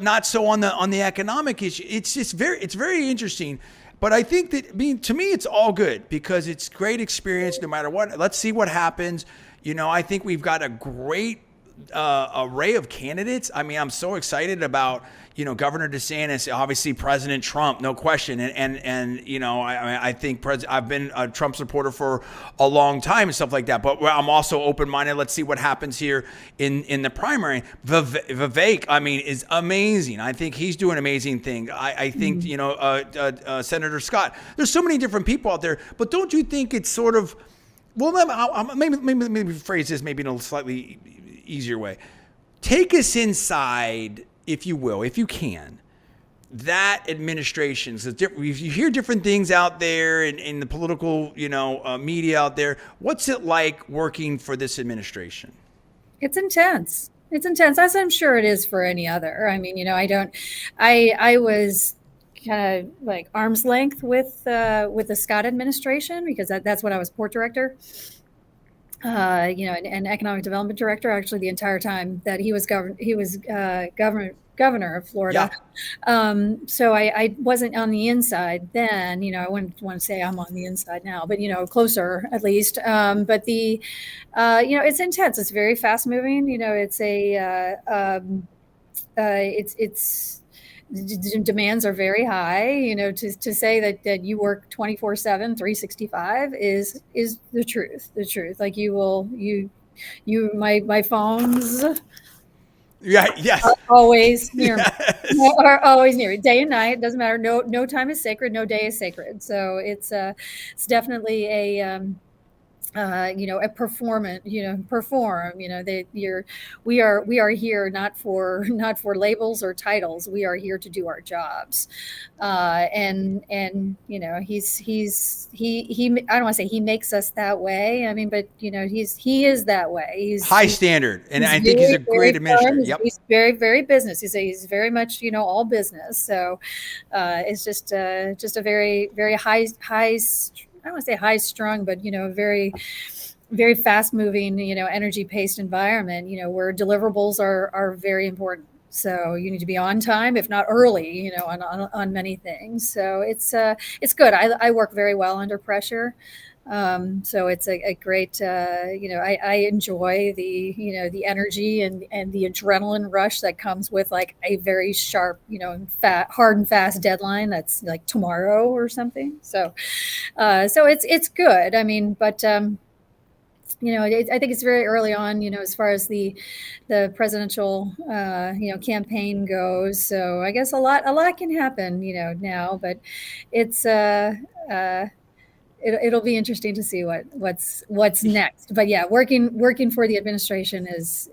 Speaker 1: not so on the economic issue. It's very interesting. But I think that, to me, it's all good because it's great experience no matter what. Let's see what happens. I think we've got a great array of candidates. I mean, I'm so excited about, Governor DeSantis, obviously President Trump, no question. And I think I've been a Trump supporter for a long time and stuff like that. But I'm also open-minded. Let's see what happens here in the primary. Vivek, I mean, is amazing. I think he's doing amazing things. I think, Senator Scott, there's so many different people out there. But don't you think it's sort of, well, maybe phrase this maybe in a slightly easier way. Take us inside, if you will, if you can, that administration. So you hear different things out there in the political, media out there. What's it like working for this administration?
Speaker 3: It's intense. It's intense, as I'm sure it is for any other. I mean, I was kind of like arm's length with the Scott administration because that's when I was port director. And economic development director, actually the entire time that he was governor of Florida. Yeah. So I wasn't on the inside then, I wouldn't want to say I'm on the inside now, but, closer at least. But it's intense. It's very fast moving. Demands are very high, to say that you work 24/7, 365 is the truth. Like my phones.
Speaker 1: Yeah. Yes.
Speaker 3: Are always near me. Are always near me, day and night. It doesn't matter. No time is sacred. No day is sacred. So it's definitely a perform. We are here not for labels or titles. We are here to do our jobs. And he I don't want to say he makes us that way. I mean, but he is that way. He's
Speaker 1: high standard. And I think he's a great administrator. Yep.
Speaker 3: He's very, very business. He's very much, all business. So it's just a very, very high, I don't want to say high strung, but, very, very fast moving, energy paced environment, where deliverables are very important. So you need to be on time, if not early, on many things. So it's good. I work very well under pressure. So it's a great, I enjoy the energy and the adrenaline rush that comes with like a very sharp, hard and fast deadline that's like tomorrow or something. So it's good. I mean, but, I think it's very early on, as far as the presidential, campaign goes. So I guess a lot can happen, now, but it's, it'll be interesting to see what's next. But yeah, working for the administration is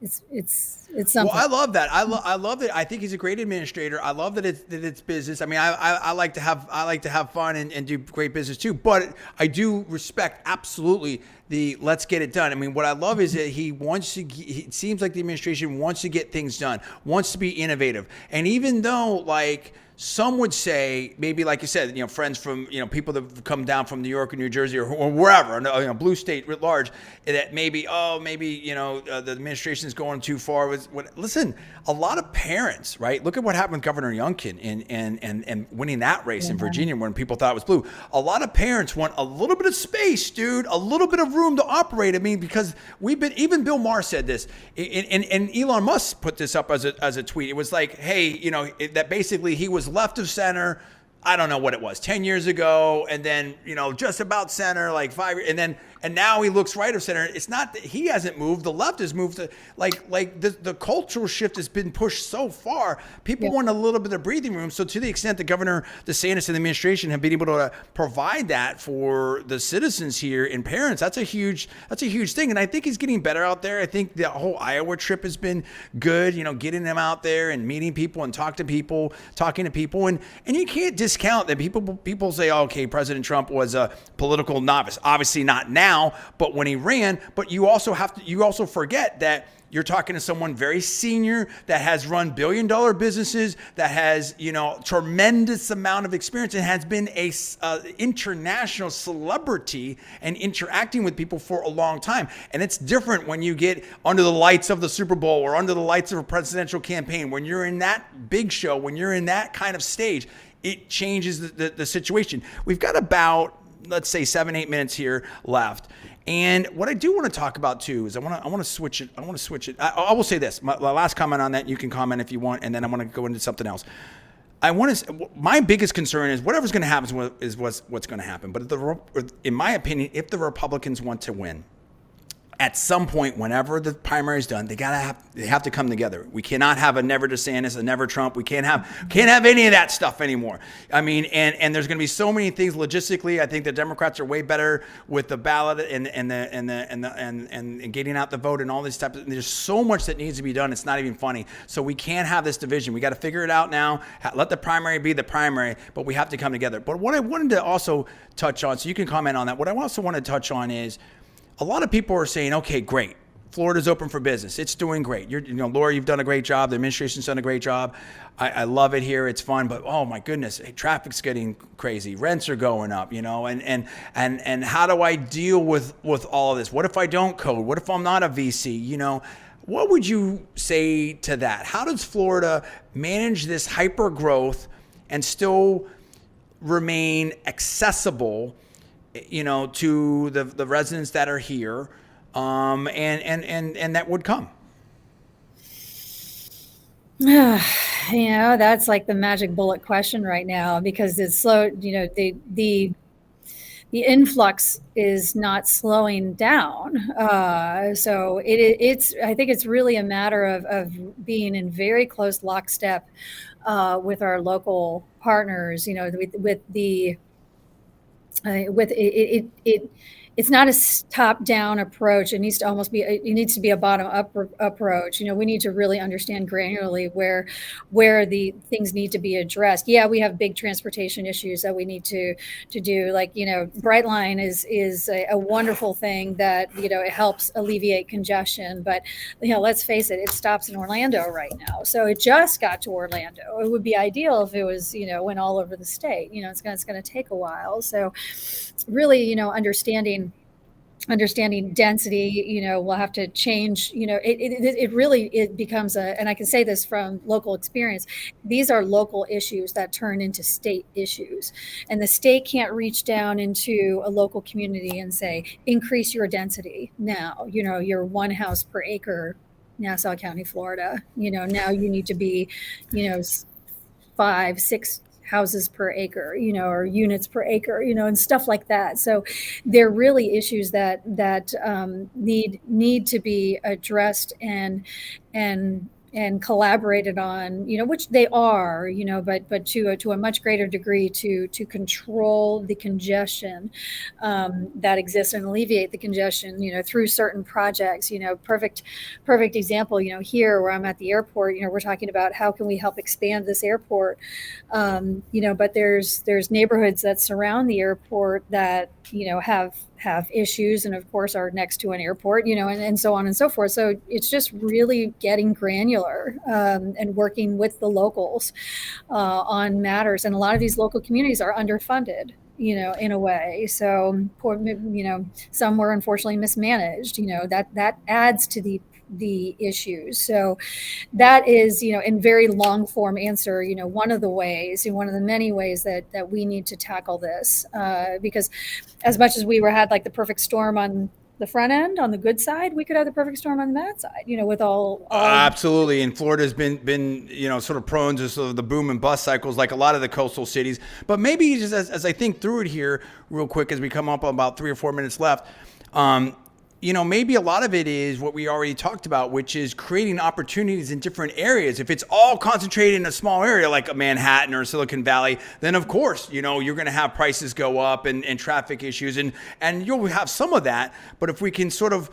Speaker 3: it's something.
Speaker 1: Well, I love that. I love it. I think he's a great administrator. I love that it's business. I mean, I like to have fun and do great business too. But I do respect absolutely the let's get it done. I mean, what I love is that it seems like the administration wants to get things done, wants to be innovative, and even though like. Some would say, maybe like you said, friends from, people that come down from New York or New Jersey or wherever, blue state writ large, that maybe, the administration is going too far. Listen, a lot of parents, right? Look at what happened with Governor Youngkin and winning that race in Virginia when people thought it was blue. A lot of parents want a little bit of space, dude, a little bit of room to operate. I mean, because even Bill Maher said this, and Elon Musk put this up as a tweet. It was like, hey, that basically he was left of center, I don't know what it was, 10 years ago, and then, just about center, like 5 years, and now he looks right of center. It's not that he hasn't moved, the left has moved to, the cultural shift has been pushed so far. People want a little bit of breathing room. So to the extent that Governor DeSantis and the administration have been able to provide that for the citizens here and parents, that's a huge thing. And I think he's getting better out there. I think the whole Iowa trip has been good, getting them out there and meeting people and talking to people. And you can't discount that people say, oh, okay, President Trump was a political novice. Obviously not now, but when he ran, but you also forget that you're talking to someone very senior that has run billion-dollar businesses, that has, tremendous amount of experience and has been a international celebrity and interacting with people for a long time. And it's different when you get under the lights of the Super Bowl or under the lights of a presidential campaign. When you're in that big show, when you're in that kind of stage, it changes the situation. We've got about, let's say 7-8 minutes here left. And what I do want to talk about too is I want to switch it. I will say this, my last comment on that, you can comment if you want, and then I want to go into something else. My biggest concern is whatever's going to happen is what's going to happen. But in my opinion, if the Republicans want to win, at some point, whenever the primary is done, they have to come together. We cannot have a never DeSantis, a never Trump. We can't have any of that stuff anymore. I mean, and there's going to be so many things logistically. I think the Democrats are way better with the ballot and getting out the vote and all these types. There's so much that needs to be done. It's not even funny. So we can't have this division. We got to figure it out now. Let the primary be the primary, but we have to come together. But what I wanted to also touch on, so you can comment on that. What I also want to touch on is, a lot of people are saying, okay, great. Florida's open for business. It's doing great. Laura, you've done a great job. The administration's done a great job. I love it here. It's fun, but oh my goodness, traffic's getting crazy. Rents are going up, and how do I deal with all of this? What if I don't code? What if I'm not a VC? What would you say to that? How does Florida manage this hyper growth and still remain accessible to the residents that are here, and that would come?
Speaker 3: That's like the magic bullet question right now, because it's slow. The influx is not slowing down. So it's. I think it's really a matter of being in very close lockstep with our local partners. It's not a top-down approach. It needs to be a bottom-up approach. We need to really understand granularly where the things need to be addressed. Yeah, we have big transportation issues that we need to do. Like, Brightline is a wonderful thing that, it helps alleviate congestion. But, let's face it, it stops in Orlando right now. So it just got to Orlando. It would be ideal if it was, went all over the state. It's going to take a while. So really, understanding density, we'll have to change, it becomes and I can say this from local experience, these are local issues that turn into state issues. And the state can't reach down into a local community and say, increase your density now, you're 1 house per acre, Nassau County, Florida, now you need to be, 5, 6 houses per acre, or units per acre, and stuff like that. So they're really issues that need to be addressed and and collaborated on, which they are, but to a much greater degree to control the congestion that exists and alleviate the congestion, through certain projects. Perfect example, here where I'm at the airport, we're talking about how can we help expand this airport, but there's neighborhoods that surround the airport that, have issues, and of course are next to an airport, and so on and so forth. So it's just really getting granular and working with the locals on matters. And a lot of these local communities are underfunded, in a way. So, some were unfortunately mismanaged, that adds to the issues. So that is, in very long form answer, one of the ways, one of the many ways that we need to tackle this, because as much as we had like the perfect storm on the front end, on the good side, we could have the perfect storm on the bad side, with all
Speaker 1: absolutely. And Florida's been sort of prone to sort of the boom and bust cycles like a lot of the coastal cities. But maybe just as I think through it here real quick, as we come up on about 3 or 4 minutes left, maybe a lot of it is what we already talked about, which is creating opportunities in different areas. If it's all concentrated in a small area like a Manhattan or Silicon Valley, then of course, you're going to have prices go up and traffic issues, and you'll have some of that. But if we can sort of,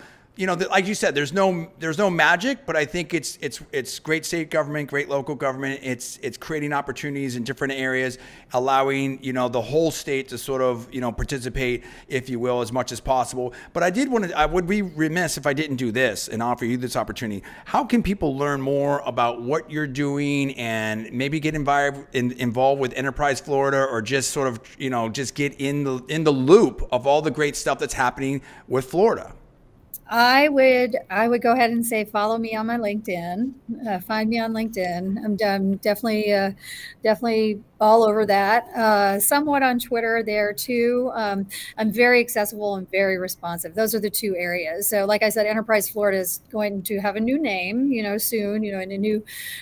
Speaker 1: like you said, there's no magic, but I think it's great state government, great local government. It's creating opportunities in different areas, allowing, the whole state to sort of, participate, if you will, as much as possible. But I would be remiss if I didn't do this and offer you this opportunity. How can people learn more about what you're doing and maybe get involved with Enterprise Florida, or just sort of, just get in the loop of all the great stuff that's happening with Florida?
Speaker 3: I would go ahead and say, follow me on my LinkedIn, find me on LinkedIn. I'm definitely all over that, somewhat on Twitter there too. I'm very accessible and very responsive. Those are the two areas. So like I said, Enterprise Florida is going to have a new name, soon, in a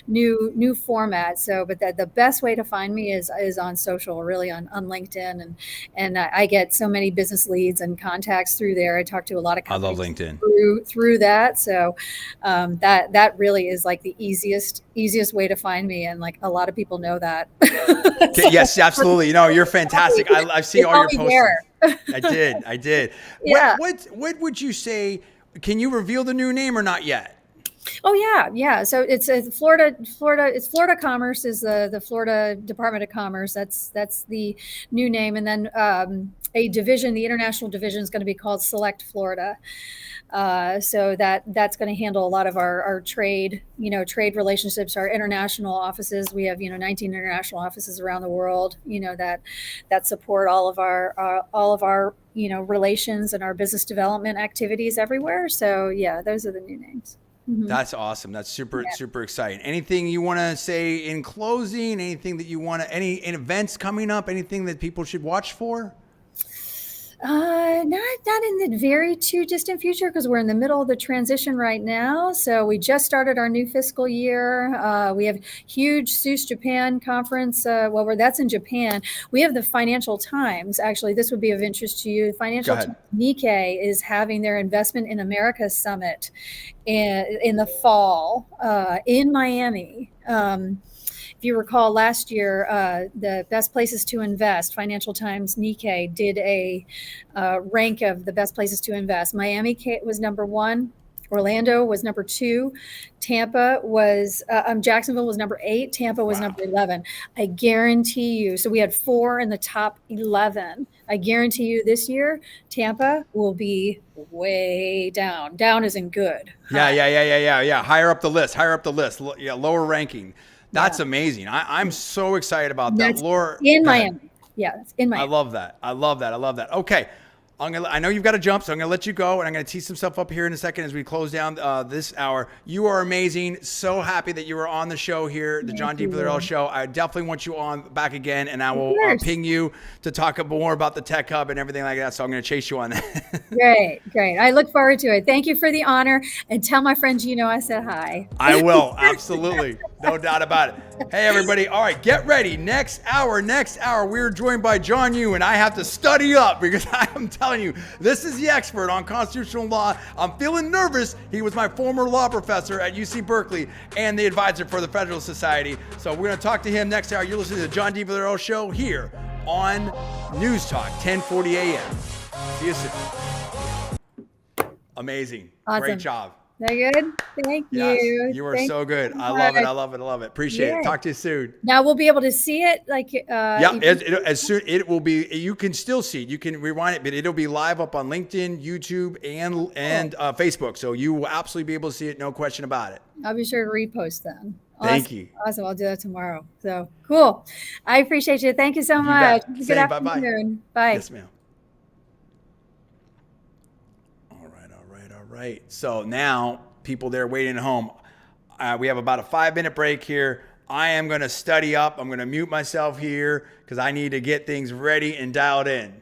Speaker 3: new format. So, but the best way to find me is on social, really on LinkedIn. And I get so many business leads and contacts through there. I talk to a lot of companies.
Speaker 1: I love LinkedIn.
Speaker 3: Through that. So that really is like the easiest way to find me. And like a lot of people know that.
Speaker 1: Okay, yes, absolutely. You're fantastic. I see all your posts. I did.
Speaker 3: Yeah.
Speaker 1: What would you say? Can you reveal the new name or not yet?
Speaker 3: Oh yeah. So it's Florida. It's Florida Commerce is the Florida Department of Commerce. That's the new name, and then a division, the international division, is going to be called Select Florida. So that's going to handle a lot of our trade, trade relationships, our international offices. We have 19 international offices around the world, that support all of our relations and our business development activities everywhere. So yeah, those are the new names. Mm-hmm.
Speaker 1: That's awesome. That's super exciting. Anything you want to say in closing? Anything that you want to, any events coming up? Anything that people should watch for?
Speaker 3: Not in the very too distant future, because we're in the middle of the transition right now. So we just started our new fiscal year. We have huge Seuss Japan conference. That's in Japan. We have the Financial Times. Actually, this would be of interest to you. Financial Times Nikkei is having their Investment in America Summit in the fall in Miami. If you recall, last year, the best places to invest, Financial Times Nikkei did a rank of the best places to invest. Miami was number 1. Orlando was number 2. Tampa was, Jacksonville was number 8. Tampa was number 11. I guarantee you. So we had 4 in the top 11. I guarantee you this year, Tampa will be way down. Down isn't good.
Speaker 1: Yeah. Higher up the list. Yeah, lower ranking. That's amazing. I'm so excited about that. Laura,
Speaker 3: in Miami. Yeah, it's in Miami.
Speaker 1: I love that. Okay. I know you've got to jump, so I'm going to let you go, and I'm going to tee some stuff up here in a second as we close down this hour. You are amazing. So happy that you were on the show here, the John D. Villarreal Show. I definitely want you on back again, and I will ping you to talk more about the Tech Hub and everything like that, so I'm going to chase you on that.
Speaker 3: Great. I look forward to it. Thank you for the honor, and tell my friend Gino I said hi.
Speaker 1: I will. Absolutely. No doubt about it. Hey, everybody. All right, get ready. Next hour, we're joined by John Yu, and I have to study up because I am telling you, this is the expert on constitutional law. I'm feeling nervous. He was my former law professor at UC Berkeley and the advisor for the Federalist Society. So we're going to talk to him next hour. You're listening to the John D. Villarreal Show here on Newstalk, 1040 a.m. See you soon. Amazing.
Speaker 3: Awesome.
Speaker 1: Great job.
Speaker 3: That good? Thank you.
Speaker 1: Yes, you are so good. I love it. I love it. I love it. Appreciate it. Talk to you soon.
Speaker 3: Now we'll be able to see it. Like,
Speaker 1: as soon it will be. You can still see it. You can rewind it, but it'll be live up on LinkedIn, YouTube, and Facebook. So you will absolutely be able to see it. No question about it.
Speaker 3: I'll be sure to repost then. Awesome.
Speaker 1: Thank you.
Speaker 3: Awesome. I'll do that tomorrow. So cool. I appreciate you. Thank you so much. Good afternoon. Bye.
Speaker 1: Yes, ma'am. All right. So now people there waiting at home, we have about a 5-minute break here. I am going to study up. I'm going to mute myself here because I need to get things ready and dialed in.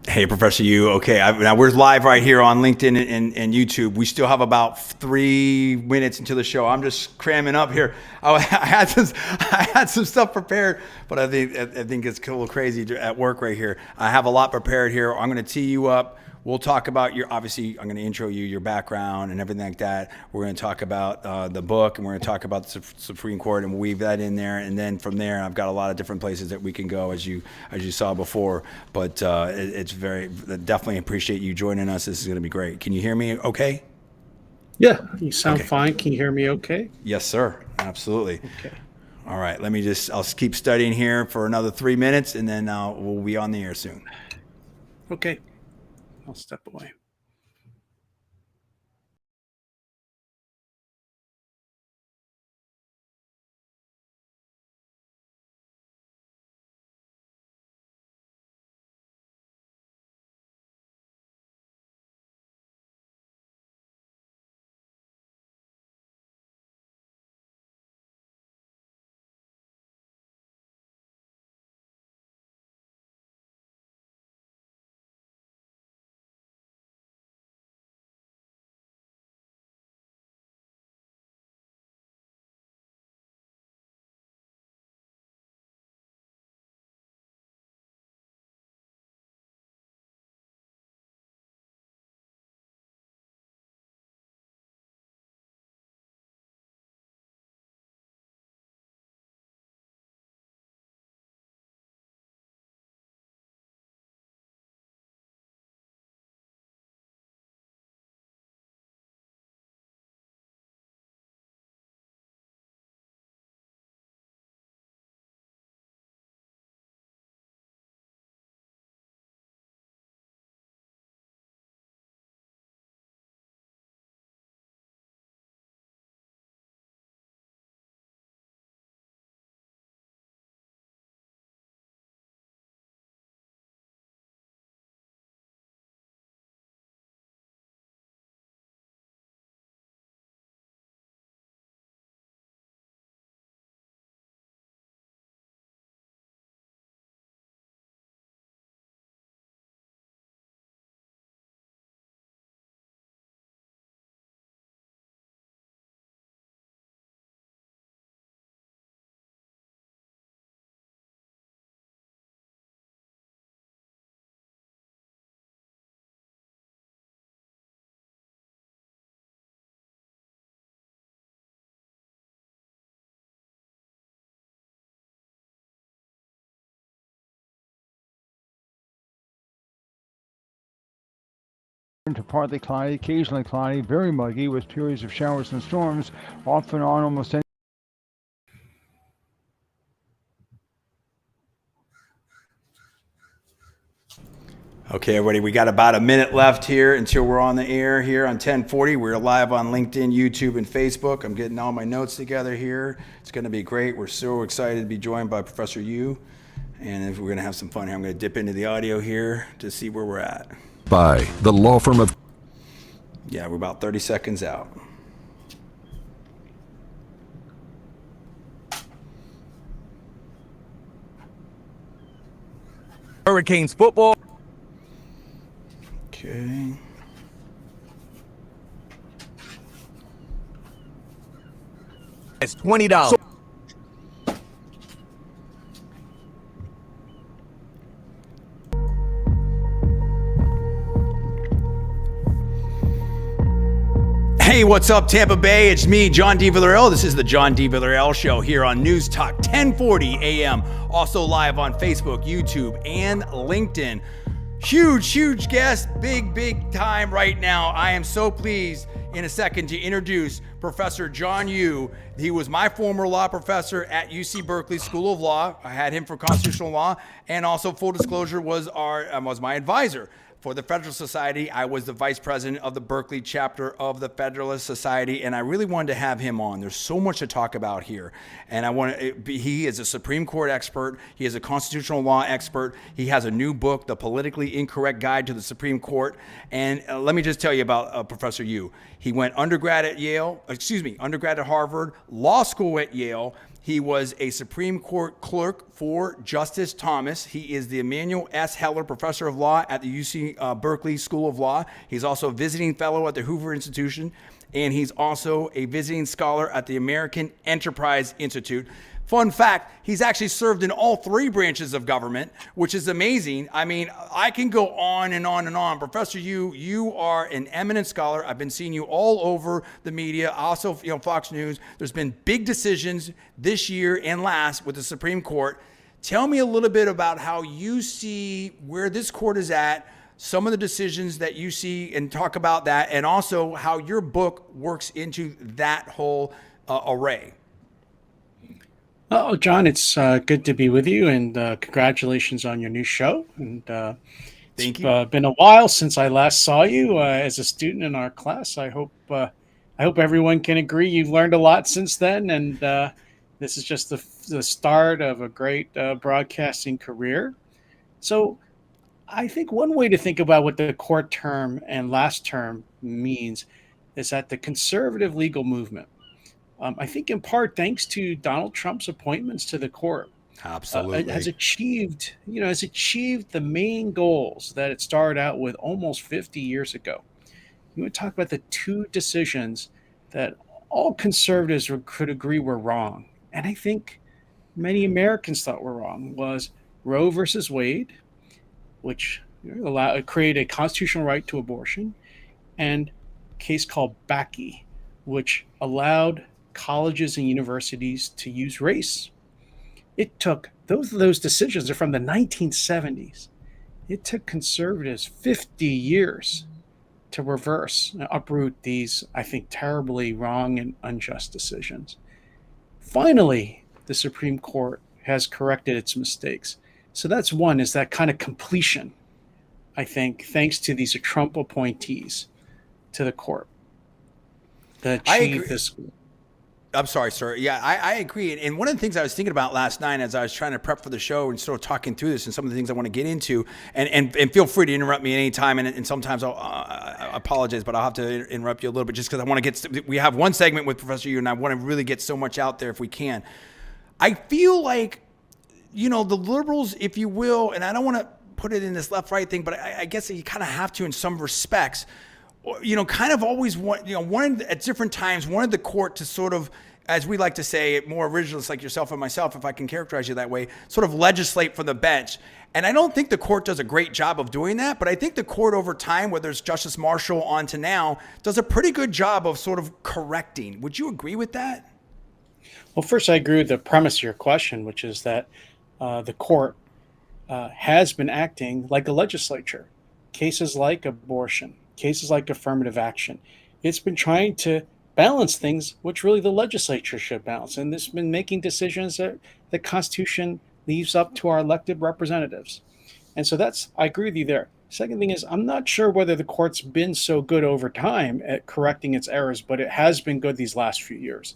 Speaker 1: Hey, Professor Yu. Okay, now we're live right here on LinkedIn and YouTube. We still have about 3 minutes until the show. I'm just cramming up here. I had some stuff prepared, but I think it's a little crazy at work right here. I have a lot prepared here. I'm going to tee you up. We'll talk about obviously, I'm going to intro you, your background and everything like that. We're going to talk about the book, and we're going to talk about the Supreme Court, and we'll weave that in there. And then from there, I've got a lot of different places that we can go, as you saw before. But it's definitely appreciate you joining us. This is going to be great. Can you hear me okay?
Speaker 6: Yeah, you sound fine. Can you hear me okay?
Speaker 1: Yes, sir. Absolutely.
Speaker 6: Okay.
Speaker 1: All right. I'll keep studying here for another 3 minutes, and then we'll be on the air soon.
Speaker 6: Okay. I'll step away.
Speaker 2: to partly cloudy, occasionally cloudy, very muggy with periods of showers and storms, often on almost any.
Speaker 1: Okay, everybody, we got about a minute left here until we're on the air here on 1040. We're live on LinkedIn, YouTube, and Facebook. I'm getting all my notes together here. It's going to be great. We're so excited to be joined by Professor Yu, and we're going to have some fun here. I'm going to dip into the audio here to see where we're at.
Speaker 4: By the law firm of...
Speaker 1: Yeah, we're about 30 seconds out.
Speaker 5: Hurricanes football.
Speaker 1: Okay.
Speaker 5: It's $20.
Speaker 1: Hey, what's up, Tampa Bay? It's me, John D. Villarreal. This is the John D. Villarreal Show here on Newstalk 1040 AM. Also live on Facebook, YouTube, and LinkedIn. Huge guest, big time right now. I am so pleased in a second to introduce Professor John Yu. He was my former law professor at UC Berkeley School of Law. I had him for constitutional law, and also full disclosure was my advisor. For the Federalist Society, I was the vice president of the Berkeley chapter of the Federalist Society, and I really wanted to have him on. There's so much to talk about here, and he is a Supreme Court expert. He is a constitutional law expert. He has a new book, The Politically Incorrect Guide to the Supreme Court. And let me just tell you about Professor Yu. He went undergrad at Harvard, law school at Yale. He was a Supreme Court clerk for Justice Thomas. He is the Emanuel S. Heller Professor of Law at the UC Berkeley School of Law. He's also a visiting fellow at the Hoover Institution, and he's also a visiting scholar at the American Enterprise Institute. Fun fact, he's actually served in all three branches of government, which is amazing. I mean, I can go on and on and on. Professor Yu, you are an eminent scholar. I've been seeing you all over the media, also, Fox News. There's been big decisions this year and last with the Supreme Court. Tell me a little bit about how you see where this court is at, some of the decisions that you see, and talk about that, and also how your book works into that whole array.
Speaker 6: Oh, John, it's good to be with you, and congratulations on your new show. And
Speaker 1: Thank you.
Speaker 6: It's been a while since I last saw you as a student in our class. I hope everyone can agree you've learned a lot since then, and this is just the start of a great broadcasting career. So I think one way to think about what the court term and last term means is that the conservative legal movement, I think in part thanks to Donald Trump's appointments to the court,
Speaker 1: Absolutely,
Speaker 6: has achieved the main goals that it started out with almost 50 years ago. You would talk about the two decisions that all conservatives could agree were wrong, and I think many Americans thought were wrong, was Roe versus Wade, which created a constitutional right to abortion, and a case called Bakke, which allowed colleges and universities to use race. It took those decisions are from the 1970s. It took conservatives 50 years to reverse and uproot these, I think, terribly wrong and unjust decisions. Finally, the Supreme Court has corrected its mistakes. So that's one, is that kind of completion, I think, thanks to these Trump appointees to the court that achieved this.
Speaker 1: I'm sorry, sir. Yeah, I agree. And one of the things I was thinking about last night as I was trying to prep for the show and sort of talking through this and some of the things I want to get into, and feel free to interrupt me anytime. And sometimes I apologize, but I'll have to interrupt you a little bit just because I want to we have one segment with Professor Yu, and I want to really get so much out there if we can. I feel like, the liberals, if you will, and I don't want to put it in this left-right thing, but I guess you kind of have to in some respects, kind of always wanted at different times, wanted the court to sort of, as we like to say, more originalists like yourself and myself, if I can characterize you that way, sort of legislate from the bench. And I don't think the court does a great job of doing that, but I think the court over time, whether it's Justice Marshall on to now, does a pretty good job of sort of correcting. Would you agree with that?
Speaker 6: Well, first, I agree with the premise of your question, which is that the court has been acting like a legislature. Cases like abortion, cases like affirmative action. It's been trying to balance things which really the legislature should balance. And it's been making decisions that the Constitution leaves up to our elected representatives. And so I agree with you there. Second thing is, I'm not sure whether the court's been so good over time at correcting its errors, but it has been good these last few years.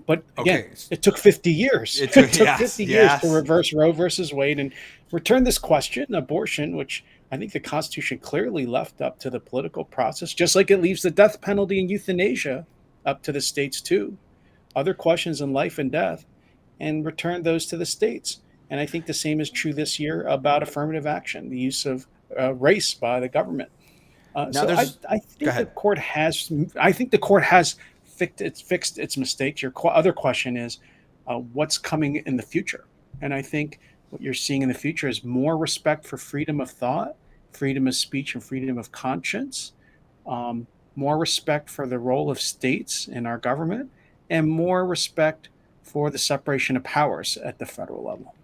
Speaker 6: But again, it took 50 years. It took 50 years to reverse Roe versus Wade and return this question, abortion, which I think the Constitution clearly left up to the political process, just like it leaves the death penalty and euthanasia up to the states too. Other questions in life and death, and return those to the states. And I think the same is true this year about affirmative action, the use of race by the government. I think the court has. I think the court has fixed its mistakes. Your other question is, what's coming in the future? And I think what you're seeing in the future is more respect for freedom of thought, freedom of speech, and freedom of conscience. More respect for the role of states in our government, and more respect for the separation of powers at the federal level.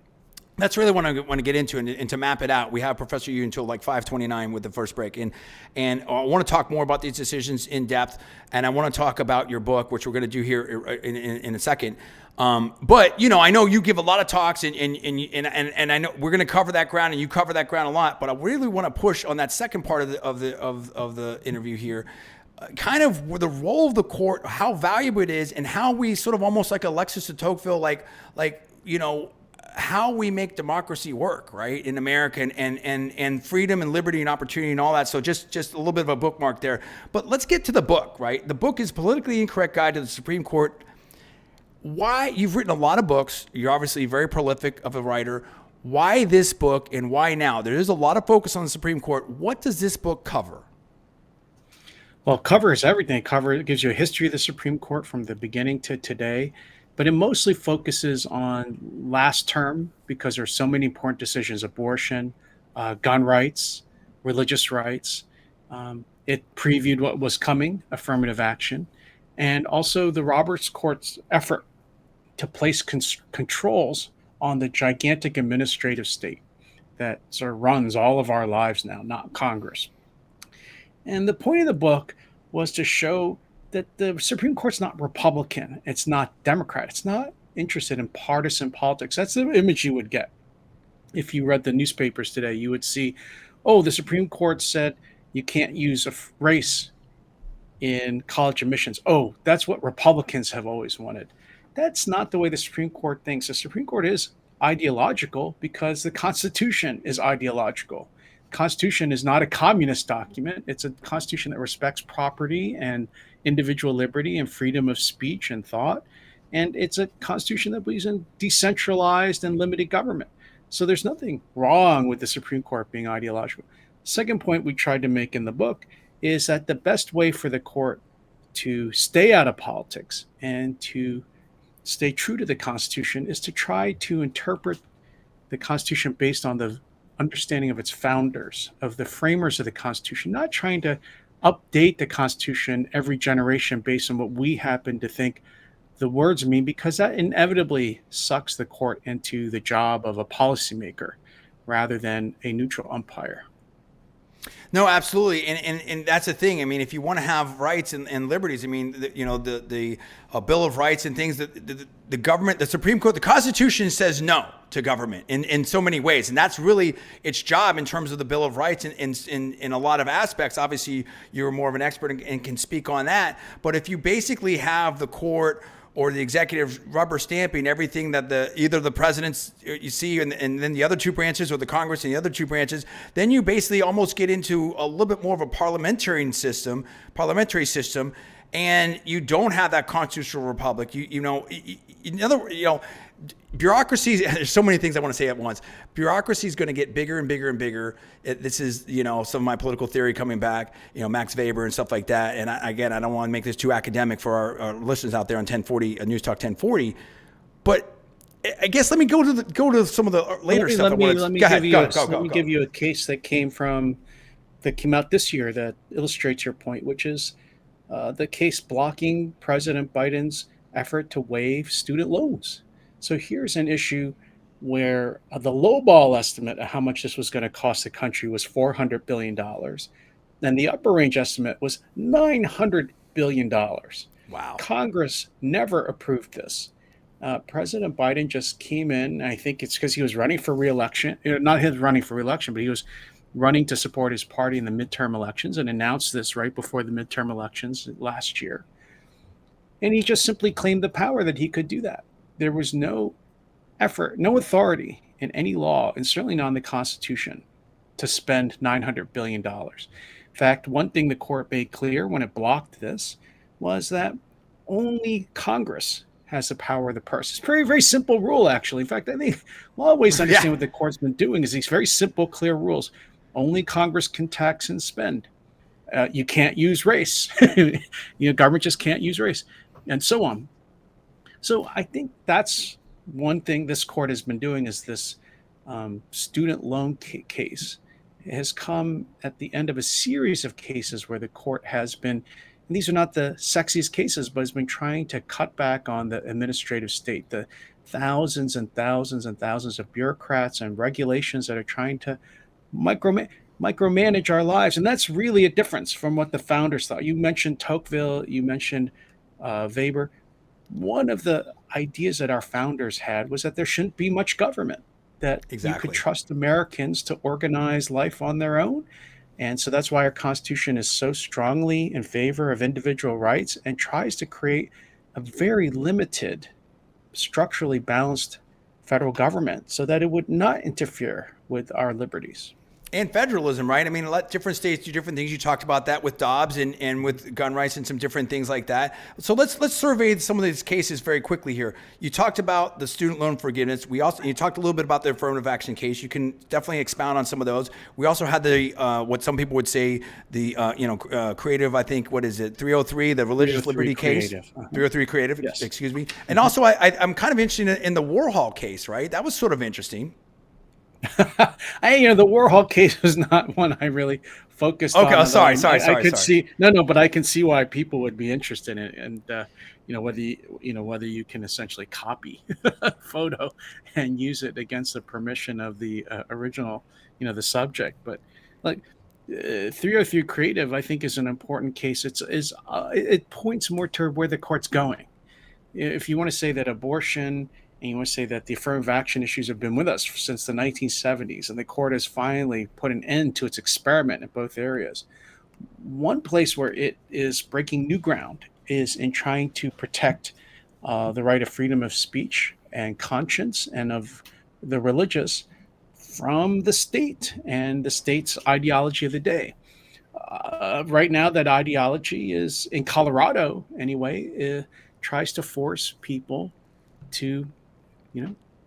Speaker 1: That's really what I want to get into, and to map it out. We have Professor Yu until like 5:29 with the first break, and I want to talk more about these decisions in depth, and I want to talk about your book, which we're going to do here in a second. But I know you give a lot of talks, and I know we're going to cover that ground, and you cover that ground a lot. But I really want to push on that second part of the interview here. Kind of the role of the court, how valuable it is, and how we sort of almost like Alexis de Tocqueville, how we make democracy work, right, in America, and freedom and liberty and opportunity and all that. So just a little bit of a bookmark there. But let's get to the book, right? The book is Politically Incorrect Guide to the Supreme Court. Why? You've written a lot of books. You're obviously very prolific of a writer. Why this book, and why now? There is a lot of focus on the Supreme Court. What does this book cover?
Speaker 6: Well, it covers everything. It gives you a history of the Supreme Court from the beginning to today, but it mostly focuses on last term because there's so many important decisions: abortion, gun rights, religious rights. It previewed what was coming, affirmative action, and also the Roberts Court's effort to place controls on the gigantic administrative state that sort of runs all of our lives now, not Congress. And the point of the book was to show that the Supreme Court's not Republican. It's not Democrat. It's not interested in partisan politics. That's the image you would get. If you read the newspapers today, you would see, the Supreme Court said you can't use a race in college admissions. That's what Republicans have always wanted. That's not the way the Supreme Court thinks. The Supreme Court is ideological because the Constitution is ideological. Constitution is not a communist document. It's a constitution that respects property and individual liberty and freedom of speech and thought. And it's a constitution that believes in decentralized and limited government. So there's nothing wrong with the Supreme Court being ideological. Second point we tried to make in the book is that the best way for the court to stay out of politics and to stay true to the Constitution is to try to interpret the Constitution based on the understanding of its founders, of the framers of the Constitution, not trying to update the Constitution every generation based on what we happen to think the words mean, because that inevitably sucks the court into the job of a policymaker rather than a neutral umpire.
Speaker 1: No, absolutely, and that's the thing. I mean, if you want to have rights and liberties, I mean, the Bill of Rights and things that the government, the Supreme Court, the Constitution says no to government in so many ways, and that's really its job in terms of the Bill of Rights in a lot of aspects. Obviously, you're more of an expert and can speak on that. But if you basically have the court or the executive rubber stamping everything that either the presidents you see and then the other two branches, or the Congress and the other two branches, then you basically almost get into a little bit more of a parliamentary system, and you don't have that constitutional republic. Bureaucracy, there's so many things I want to say at once. Bureaucracy is going to get bigger and bigger and bigger. This is, some of my political theory coming back, Max Weber and stuff like that. And I don't want to make this too academic for our listeners out there on 1040, Newstalk 1040. But I guess let me go to some of the later stuff.
Speaker 6: Let me give you a case that came out this year that illustrates your point, which is the case blocking President Biden's effort to waive student loans. So here's an issue where the lowball estimate of how much this was going to cost the country was $400 billion. And the upper range estimate was $900 billion.
Speaker 1: Wow.
Speaker 6: Congress never approved this. President Biden just came in. I think it's because he was running for reelection. Not his running for reelection, but he was running to support his party in the midterm elections and announced this right before the midterm elections last year. And he just simply claimed the power that he could do that. There was no effort, no authority in any law, and certainly not in the Constitution, to spend $900 billion. In fact, one thing the court made clear when it blocked this was that only Congress has the power of the purse. It's a very, very simple rule, actually. In fact, I think we'll always understand what the court's been doing is these very simple, clear rules. Only Congress can tax and spend. You can't use race. Government just can't use race, and so on. So I think that's one thing this court has been doing is this student loan case has come at the end of a series of cases where the court has been, and these are not the sexiest cases, but has been trying to cut back on the administrative state, the thousands and thousands and thousands of bureaucrats and regulations that are trying to micromanage our lives. And that's really a difference from what the founders thought. You mentioned Tocqueville, you mentioned Weber. One of the ideas that our founders had was that there shouldn't be much government, that you could trust Americans to organize life on their own. And so that's why our Constitution is so strongly in favor of individual rights and tries to create a very limited, structurally balanced federal government so that it would not interfere with our liberties.
Speaker 1: And federalism, right? I mean, let different states do different things. You talked about that with Dobbs and with gun rights and some different things like that. So let's survey some of these cases very quickly here. You talked about the student loan forgiveness. You talked a little bit about the affirmative action case. You can definitely expound on some of those. We also had the what some people would say the creative. I think what is it? 303, the religious liberty case. 303 creative. Yes. Excuse me. And also, I'm kind of interested in the Warhol case, right? That was sort of interesting.
Speaker 6: The Warhol case was not one I really focused on.
Speaker 1: Okay, sorry.
Speaker 6: But I can see why people would be interested in it, and whether you can essentially copy a photo and use it against the permission of the original, the subject. But like 303 creative, I think is an important case. It points more toward where the court's going. If you want to say that abortion, and you want to say that the affirmative action issues have been with us since the 1970s, and the court has finally put an end to its experiment in both areas. One place where it is breaking new ground is in trying to protect the right of freedom of speech and conscience and of the religious from the state and the state's ideology of the day. Right now, that ideology is, in Colorado anyway, tries to force people to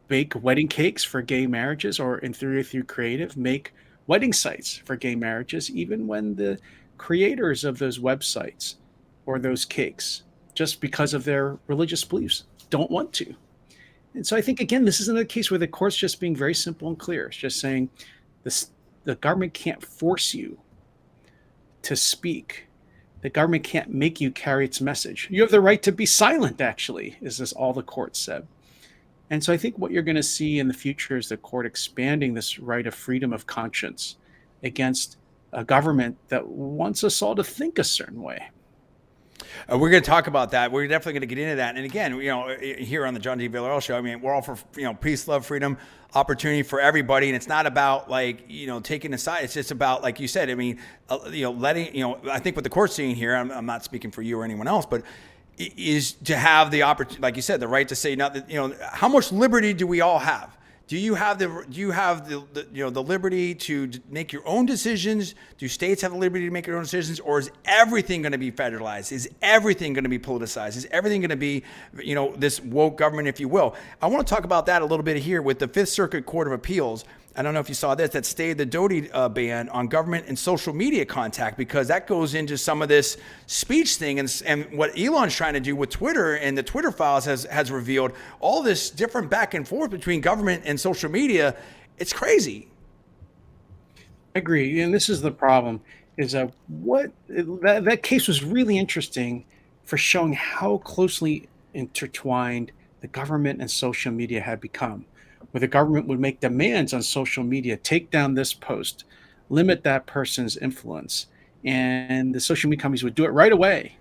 Speaker 6: bake wedding cakes for gay marriages, or in 303 creative, make wedding sites for gay marriages, even when the creators of those websites or those cakes, just because of their religious beliefs, don't want to. And so I think, again, this is another case where the court's just being very simple and clear. It's just saying the government can't force you to speak. The government can't make you carry its message. You have the right to be silent, actually, is this all the court said. And so I think what you're going to see in the future is the court expanding this right of freedom of conscience against a government that wants us all to think a certain way.
Speaker 1: We're going to talk about that. We're definitely going to get into that. And again, here on the John D. Villarreal Show, I mean, we're all for, peace, love, freedom, opportunity for everybody. And it's not about taking a side. It's just about, like you said, I mean, letting, I think what the court's saying here, I'm not speaking for you or anyone else, but is to have the opportunity, like you said, the right to say, how much liberty do we all have? Do you have the liberty to make your own decisions? Do states have the liberty to make their own decisions, or is everything going to be federalized? Is everything going to be politicized? Is everything going to be, this woke government, if you will? I want to talk about that a little bit here with the Fifth Circuit Court of Appeals. I don't know if you saw this, that stayed the Doty ban on government and social media contact, because that goes into some of this speech thing and what Elon's trying to do with Twitter, and the Twitter files has revealed all this different back and forth between government and social media. It's crazy.
Speaker 6: I agree. And this is the problem, is that that case was really interesting for showing how closely intertwined the government and social media had become, where the government would make demands on social media, take down this post, limit that person's influence. and the social media companies would do it right away.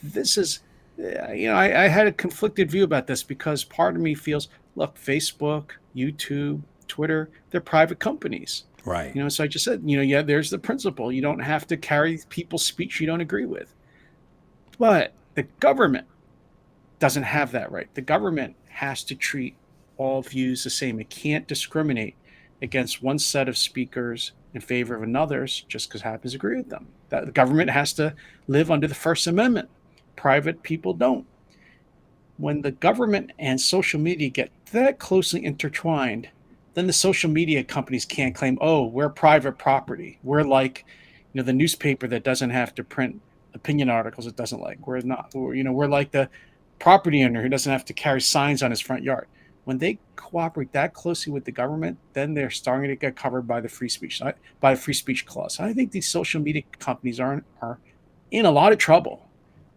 Speaker 6: This is, I had a conflicted view about this because part of me feels, look, Facebook, YouTube, Twitter, they're private companies.
Speaker 1: Right.
Speaker 6: So I just said, yeah, there's the principle. You don't have to carry people's speech you don't agree with. But the government doesn't have that right. The government has to treat all views the same. It can't discriminate against one set of speakers in favor of another's just because it happens to agree with them. The government has to live under the First Amendment. Private people don't. When the government and social media get that closely intertwined, then the social media companies can't claim, oh, we're private property. We're like, the newspaper that doesn't have to print opinion articles it doesn't like. We're not, we're like the property owner who doesn't have to carry signs on his front yard. When they cooperate that closely with the government, then they're starting to get covered by the free speech clause. I think these social media companies are in a lot of trouble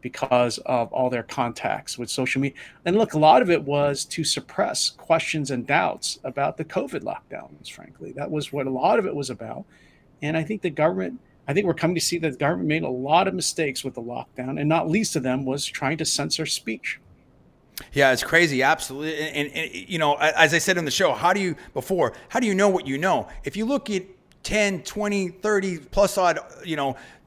Speaker 6: because of all their contacts with social media. And look, a lot of it was to suppress questions and doubts about the COVID lockdowns, frankly. That was what a lot of it was about. And I think we're coming to see that the government made a lot of mistakes with the lockdown, and not least of them was trying to censor speech.
Speaker 1: Yeah, it's crazy. Absolutely. And as I said on the show, how do you know what you know? If you look at 10, 20, 30 plus odd,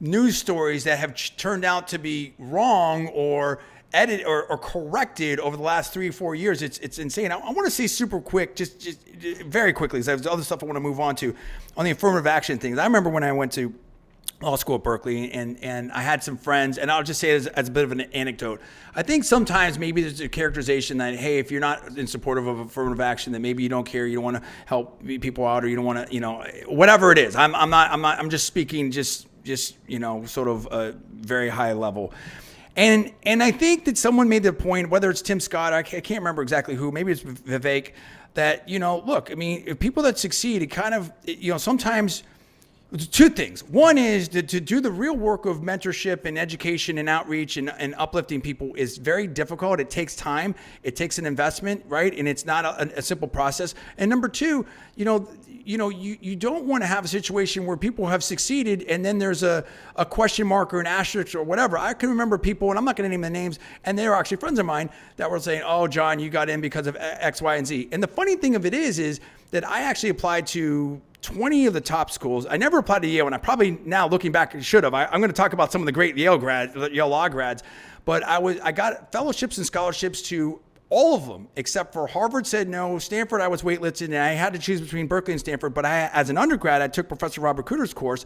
Speaker 1: news stories that have turned out to be wrong or edited or corrected over the last 3 or 4 years, it's insane. I want to say super quick, just very quickly, because there's other stuff I want to move on to on the affirmative action things. I remember when I went to law school at Berkeley, and I had some friends, and I'll just say it as a bit of an anecdote. I think sometimes maybe there's a characterization that, hey, if you're not in support of affirmative action, then maybe you don't care, you don't want to help people out, or you don't want to, whatever it is. I'm just speaking just sort of a very high level. And I think that someone made the point, whether it's Tim Scott, I can't remember exactly who, maybe it's Vivek, that, look, I mean, if people that succeed, it kind of, sometimes two things. One is to do the real work of mentorship and education and outreach and uplifting people is very difficult. It takes time. It takes an investment, right? And it's not a simple process. And number two, you don't want to have a situation where people have succeeded and then there's a question mark or an asterisk or whatever. I can remember people, and I'm not going to name the names, and they were actually friends of mine that were saying, oh, John, you got in because of X, Y, and Z. And the funny thing of it is that I actually applied to 20 of the top schools. I never applied to Yale, and I probably now looking back should have. I'm going to talk about some of the great Yale law grads, but I got fellowships and scholarships to all of them except for Harvard said no. Stanford, I was waitlisted, and I had to choose between Berkeley and Stanford. But as an undergrad, I took Professor Robert Cooter's course.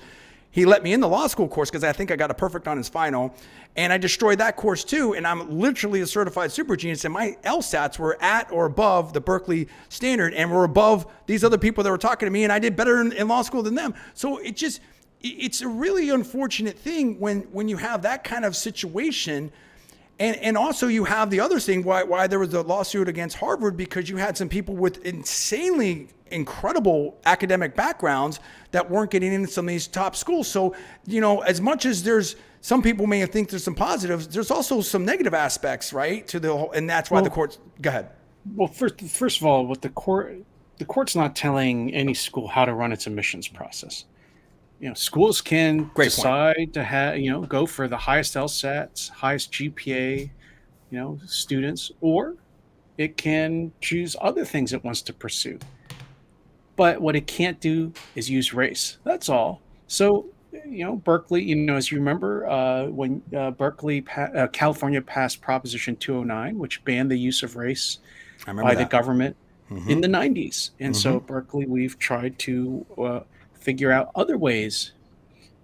Speaker 1: He let me in the law school course because I think I got a perfect on his final, and I destroyed that course too. And I'm literally a certified super genius, and my LSATs were at or above the Berkeley standard, and were above these other people that were talking to me, and I did better in law school than them. So it's a really unfortunate thing when you have that kind of situation. And also you have the other thing why there was a lawsuit against Harvard, because you had some people with insanely incredible academic backgrounds that weren't getting into some of these top schools. So, as much as there's some people may think there's some positives, there's also some negative aspects, right? To the whole, and that's why the courts. Go ahead.
Speaker 6: Well, first of all, what the court's not telling any school how to run its admissions process. Schools can decide to go for the highest LSATs, highest GPA, students, or it can choose other things it wants to pursue. But what it can't do is use race. That's all. So, Berkeley, as you remember, when Berkeley, California passed Proposition 209, which banned the use of race by the government in the 90s. And so at Berkeley, we've tried to figure out other ways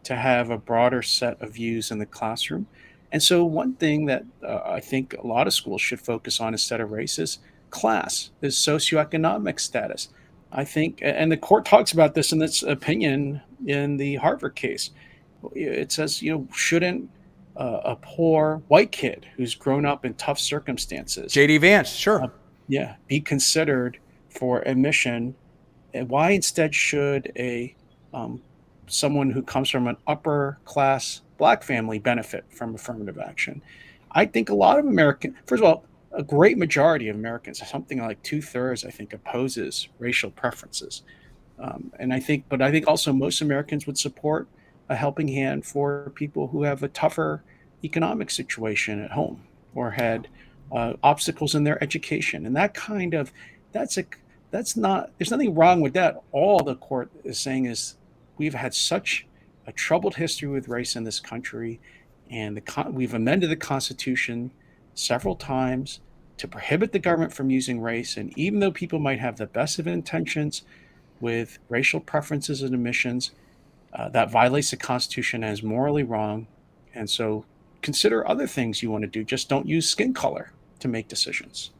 Speaker 6: to have a broader set of views in the classroom. And so one thing that I think a lot of schools should focus on instead of race is class, is socioeconomic status. I think, and the court talks about this in its opinion in the Harvard case. It says, shouldn't a poor white kid who's grown up in tough circumstances,
Speaker 1: J.D. Vance, sure,
Speaker 6: be considered for admission? And why instead should someone who comes from an upper class Black family benefit from affirmative action? I think a lot of first of all, a great majority of Americans, something like 2/3, I think, opposes racial preferences. But I think also most Americans would support a helping hand for people who have a tougher economic situation at home or had obstacles in their education. And that's a, that's not, there's nothing wrong with that. All the court is saying is we've had such a troubled history with race in this country, and we've amended the Constitution several times to prohibit the government from using race. And even though people might have the best of intentions with racial preferences and omissions, that violates the Constitution and is morally wrong. And so consider other things you want to do. Just don't use skin color to make decisions.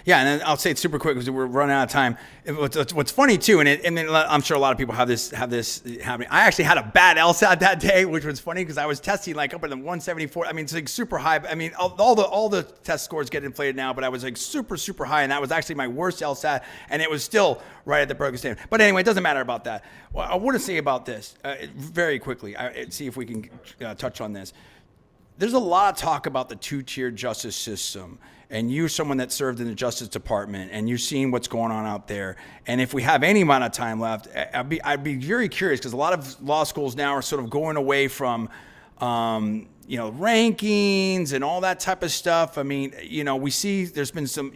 Speaker 1: Yeah, and I'll say it super quick because we're running out of time. What's funny too, and I'm sure a lot of people have this happening. I actually had a bad LSAT that day, which was funny because I was testing like up in the 174. I mean, it's like super high. I mean, all the test scores get inflated now, but I was like super high, and that was actually my worst LSAT, and it was still right at the Berkeley standard. But anyway, it doesn't matter about that. Well, I want to say about this very quickly. See if we can touch on this. There's a lot of talk about the two-tiered justice system, and you're someone that served in the Justice Department, and you're seeing what's going on out there. And if we have any amount of time left, I'd be very curious because a lot of law schools now are sort of going away from, rankings and all that type of stuff. I mean, we see there's been some,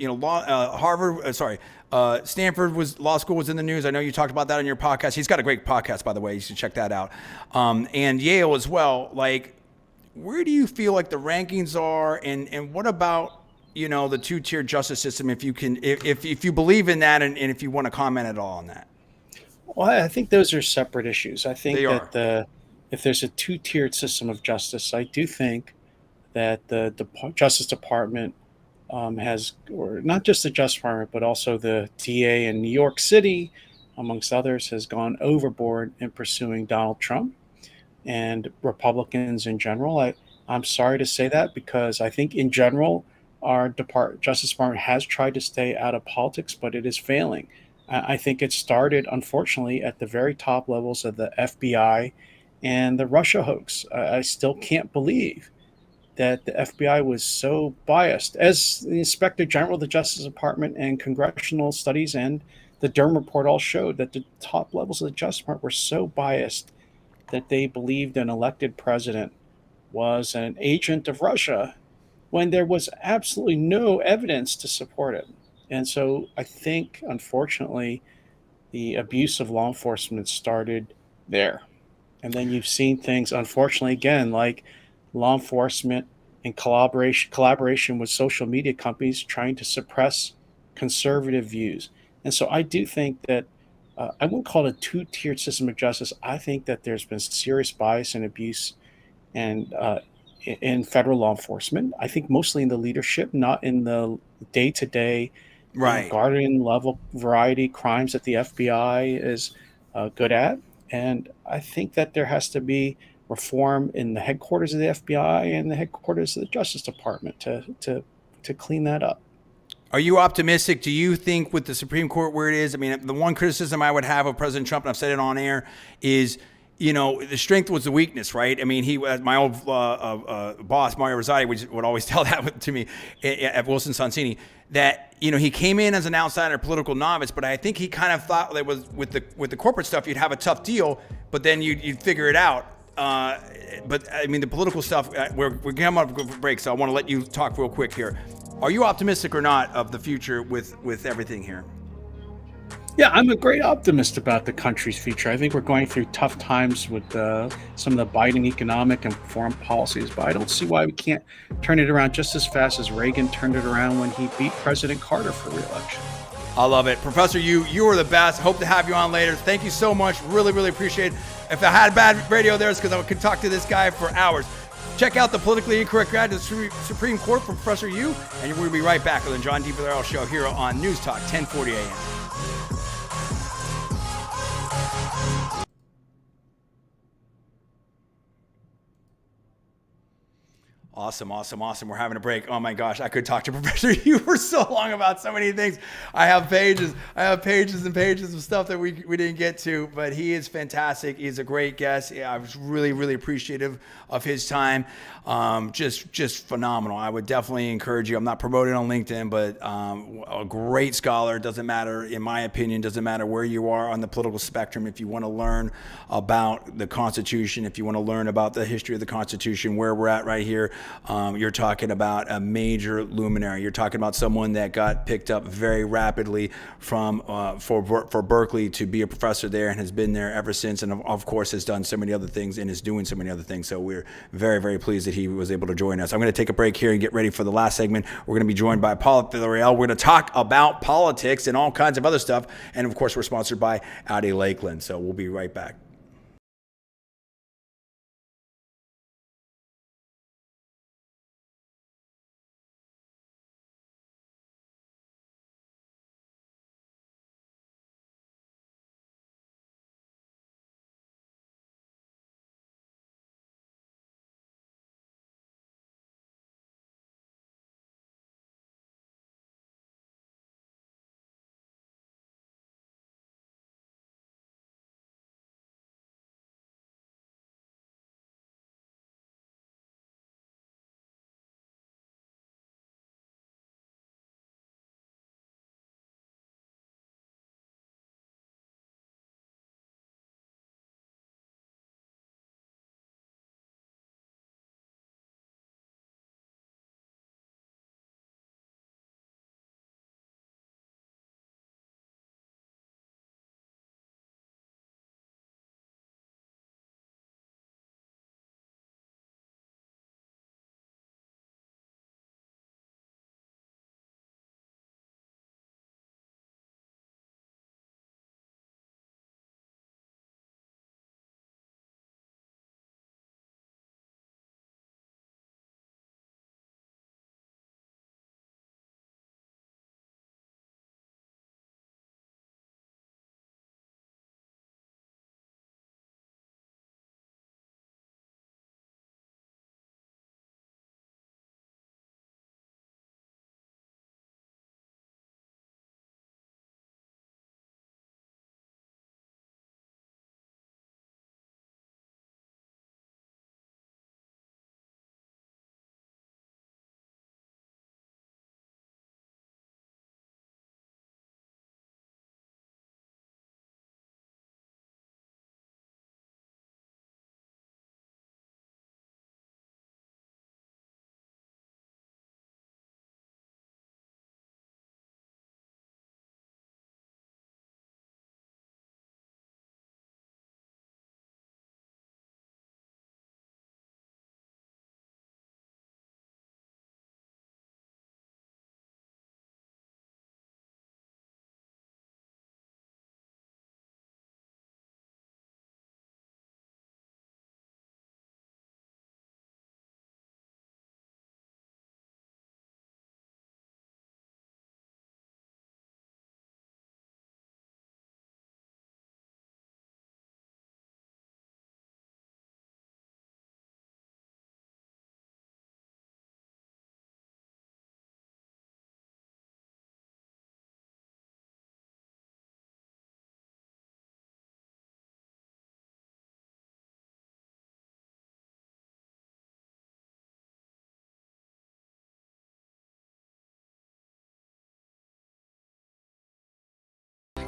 Speaker 1: Stanford law school was in the news. I know you talked about that on your podcast. He's got a great podcast, by the way. You should check that out. And Yale as well. Like, where do you feel like the rankings are, and what about the two-tier justice system? If you can, if you believe in that, and if you want to comment at all on that.
Speaker 6: Well, I think those are separate issues. I think if there's a two-tiered system of justice, I do think that the Justice Department has, or not just the Justice Department, but also the DA in New York City, amongst others, has gone overboard in pursuing Donald Trump and Republicans in general. I'm sorry to say that, because I think in general our Justice Department has tried to stay out of politics, but it is failing. I think it started, unfortunately, at the very top levels of the FBI and the Russia hoax. I still can't believe that the FBI was so biased. As the Inspector General of the Justice Department and congressional studies and the Durham report all showed, that the top levels of the Justice Department were so biased that they believed an elected president was an agent of Russia when there was absolutely no evidence to support it. And so I think, unfortunately, the abuse of law enforcement started there. And then you've seen things, unfortunately, again, like law enforcement in collaboration with social media companies trying to suppress conservative views. And so I do think that I wouldn't call it a two-tiered system of justice. I think that there's been serious bias and abuse and in federal law enforcement. I think mostly in the leadership, not in the day-to-day guardian level variety crimes that the FBI is good at. And I think that there has to be reform in the headquarters of the FBI and the headquarters of the Justice Department to clean that up.
Speaker 1: Are you optimistic? Do you think with the Supreme Court where it is? I mean, the one criticism I would have of President Trump, and I've said it on air, is, the strength was the weakness, right? I mean, my old boss, Mario Rosati, would always tell that to me at Wilson Sonsini, that, he came in as an outsider, political novice, but I think he kind of thought that was with the corporate stuff, you'd have a tough deal, but then you'd figure it out. But I mean, the political stuff, we're getting up for break, so I want to let you talk real quick here. Are you optimistic or not of the future with everything here?
Speaker 6: Yeah, I'm a great optimist about the country's future. I think we're going through tough times with some of the Biden economic and foreign policies, but I don't see why we can't turn it around just as fast as Reagan turned it around when he beat President Carter for re-election.
Speaker 1: I love it. Professor, you are the best. Hope to have you on later. Thank you so much. Really, really appreciate it. If I had bad radio there, it's because I could talk to this guy for hours. Check out the Politically Incorrect Guide to the Supreme Court from Professor Yu, and we'll be right back on the John D. Villarreal Show here on News Talk 1040 AM. Awesome. We're having a break. Oh my gosh, I could talk to Professor Hoover so long about so many things. I have pages and pages of stuff that we didn't get to, but he is fantastic. He's a great guest. I was really appreciative of his time. Just phenomenal. I would definitely encourage you. I'm not promoting on LinkedIn, but a great scholar. Doesn't matter, in my opinion, doesn't matter where you are on the political spectrum. If you want to learn about the Constitution, if you want to learn about the history of the Constitution, where we're at right here, you're talking about a major luminary. You're talking about someone that got picked up very rapidly from for Berkeley to be a professor there and has been there ever since, and of course has done so many other things and is doing so many other things. So we're very pleased that he was able to join us. I'm going to take a break here and get ready for the last segment. We're going to be joined by Paul at Villarreal. We're going to talk about politics and all kinds of other stuff, and of course we're sponsored by Audi Lakeland. So we'll be right back.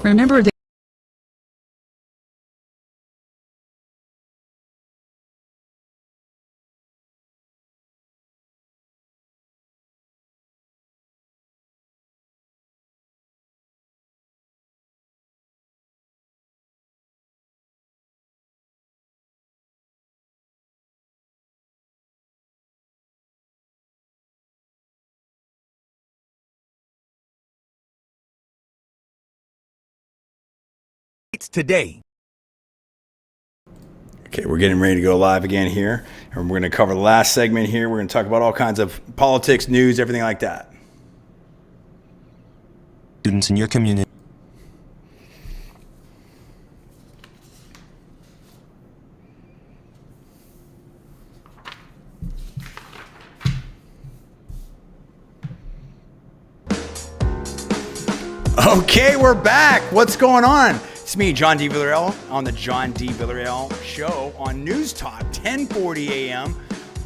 Speaker 7: Remember that
Speaker 5: today.
Speaker 1: Okay, we're getting ready to go live again here, and we're going to cover the last segment here. We're going to talk about all kinds of politics, news, everything like that.
Speaker 8: Students in your community.
Speaker 1: Okay, we're back. What's going on? It's me, John D. Villarreal, on the John D. Villarreal Show on Newstalk, 1040 a.m.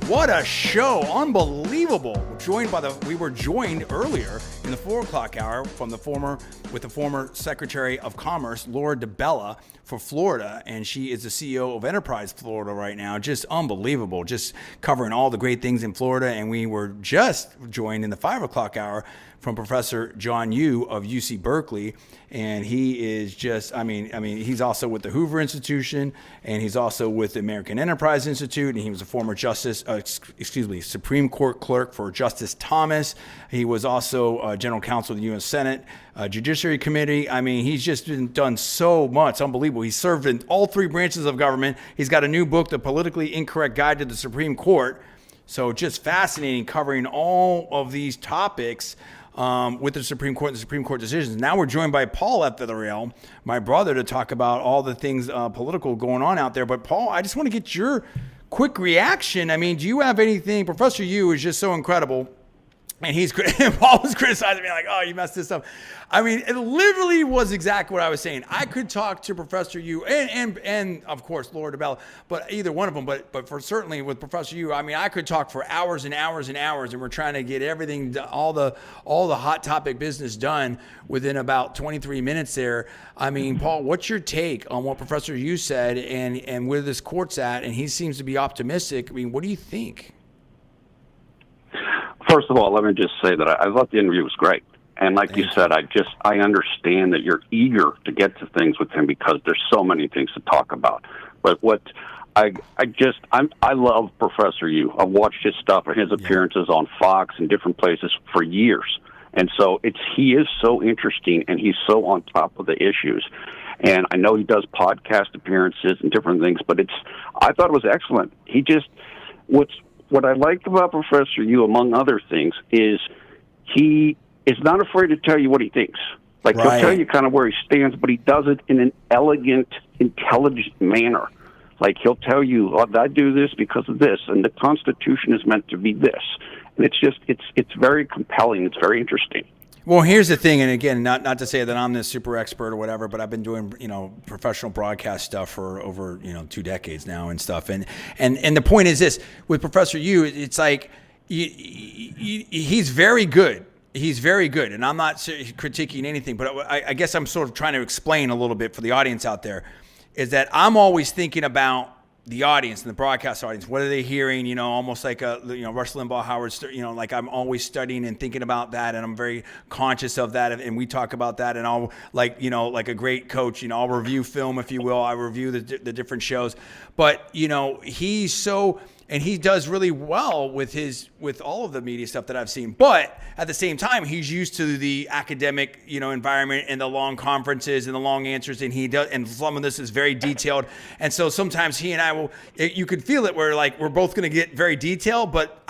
Speaker 1: What a show. Unbelievable. We were joined earlier in the 4 o'clock hour with the former Secretary of Commerce, Laura DiBella, for Florida. And she is the CEO of Enterprise Florida right now. Just unbelievable. Just covering all the great things in Florida. And we were just joined in the 5 o'clock hour from Professor John Yoo of UC Berkeley. And he is just, he's also with the Hoover Institution, and he's also with the American Enterprise Institute, and he was a former Supreme Court clerk for Justice Thomas. He was also general counsel of the U.S. Senate Judiciary Committee. He's just done so much. Unbelievable. He's served in all 3 branches of government. He's got a new book, The Politically Incorrect Guide to the Supreme Court. So just fascinating, covering all of these topics with the Supreme Court and the Supreme Court decisions. Now we're joined by Paul at Villarreal, my brother, to talk about all the things political going on out there. But Paul, I just want to get your quick reaction. Do you have anything? Professor Yoo is just so incredible. And Paul was criticizing me like, oh, you messed this up. It literally was exactly what I was saying. I could talk to Professor Yoo and of course, Laura DiBella, but either one of them, but for certainly with Professor Yoo, I could talk for hours and hours and hours, and we're trying to get everything, all the hot topic business done within about 23 minutes there. Paul, what's your take on what Professor Yoo said and where this court's at? And he seems to be optimistic. What do you think?
Speaker 7: First of all, let me just say that I thought the interview was great. And like you said, I understand that you're eager to get to things with him because there's so many things to talk about. But I love Professor Yoo. I've watched his stuff and his appearances on Fox and different places for years. And so he is so interesting, and he's so on top of the issues. And I know he does podcast appearances and different things, but I thought it was excellent. What I liked about Professor Yoo, among other things, is he is not afraid to tell you what he thinks. He'll tell you kind of where he stands, but he does it in an elegant, intelligent manner. He'll tell you, I do this because of this, and the Constitution is meant to be this. And it's very compelling. It's very interesting.
Speaker 1: Well, here's the thing, and again, not to say that I'm this super expert or whatever, but I've been doing, professional broadcast stuff for over, 2 decades now and stuff. And the point is this, with Professor Yoo, it's like he's very good. He's very good, and I'm not critiquing anything, but I guess I'm sort of trying to explain a little bit for the audience out there, is that I'm always thinking about the audience and the broadcast audience. What are they hearing? Almost like Rush Limbaugh, Howard, I'm always studying and thinking about that, and I'm very conscious of that. And we talk about that, and I'll like a great coach, I'll review film, if you will. I review the different shows, but he's so. And he does really well with all of the media stuff that I've seen. But at the same time, he's used to the academic, environment and the long conferences and the long answers. And some of this is very detailed. And so sometimes he and I you could feel it where we're both going to get very detailed. But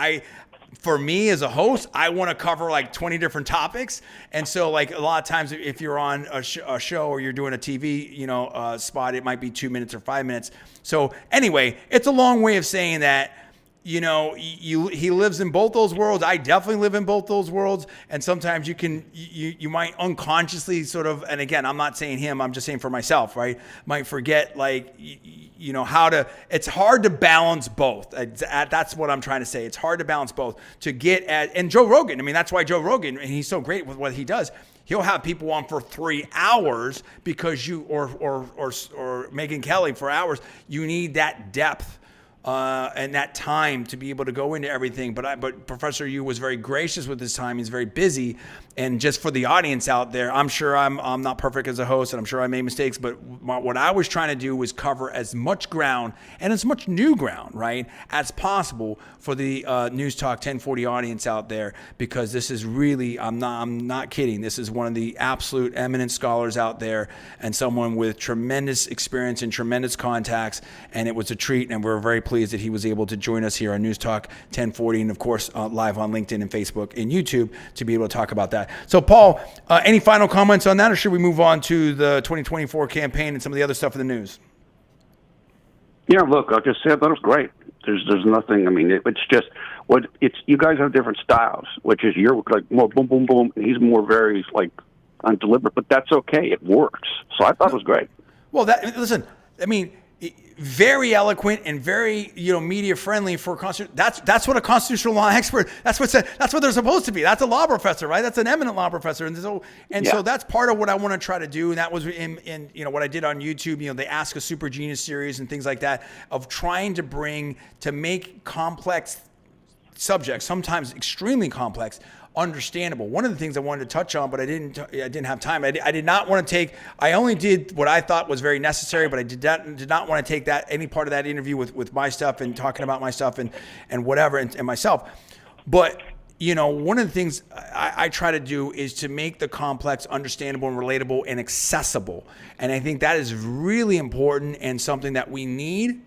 Speaker 1: for me as a host, I want to cover 20 different topics. And so a lot of times if you're on a show or you're doing a TV, spot, it might be 2 minutes or 5 minutes. So anyway, it's a long way of saying that, he lives in both those worlds. I definitely live in both those worlds. And sometimes you might unconsciously sort of, and again, I'm not saying him, I'm just saying for myself, right? Might forget it's hard to balance both. That's what I'm trying to say. It's hard to balance both to get and Joe Rogan. That's why Joe Rogan, and he's so great with what he does. He'll have people on for 3 hours because or Megyn Kelly for hours. You need that depth and that time to be able to go into everything. But Professor Yoo was very gracious with his time. He's very busy. And just for the audience out there, I'm sure I'm not perfect as a host, and I'm sure I made mistakes, but what I was trying to do was cover as much ground and as much new ground, right, as possible for the Newstalk 1040 audience out there, because this is really, I'm not kidding, this is one of the absolute eminent scholars out there and someone with tremendous experience and tremendous contacts, and it was a treat, and we're very pleased that he was able to join us here on Newstalk 1040, and of course live on LinkedIn and Facebook and YouTube to be able to talk about that. So, Paul, any final comments on that, or should we move on to the 2024 campaign and some of the other stuff in the news?
Speaker 7: Yeah, look, I'll just say I thought it was great. There's nothing. It's just you guys have different styles, which is you're more boom, boom, boom, and he's more very undeliberate, but that's okay. It works. So I thought it was great.
Speaker 1: Well, listen, I mean, very eloquent and very, media friendly for that's what a constitutional law expert, that's what they're supposed to be. That's a law professor, right? That's an eminent law professor. And so that's part of what I want to try to do. And that was in what I did on YouTube, the Ask a Super Genius series and things like that, of trying to make complex subjects, sometimes extremely complex, understandable. One of the things I wanted to touch on, but I didn't have time. I did not want to take. I only did what I thought was very necessary, but I did not want to take any part of that interview with my stuff and talking about my stuff and whatever and myself. But one of the things I try to do is to make the complex understandable and relatable and accessible, and I think that is really important and something that we need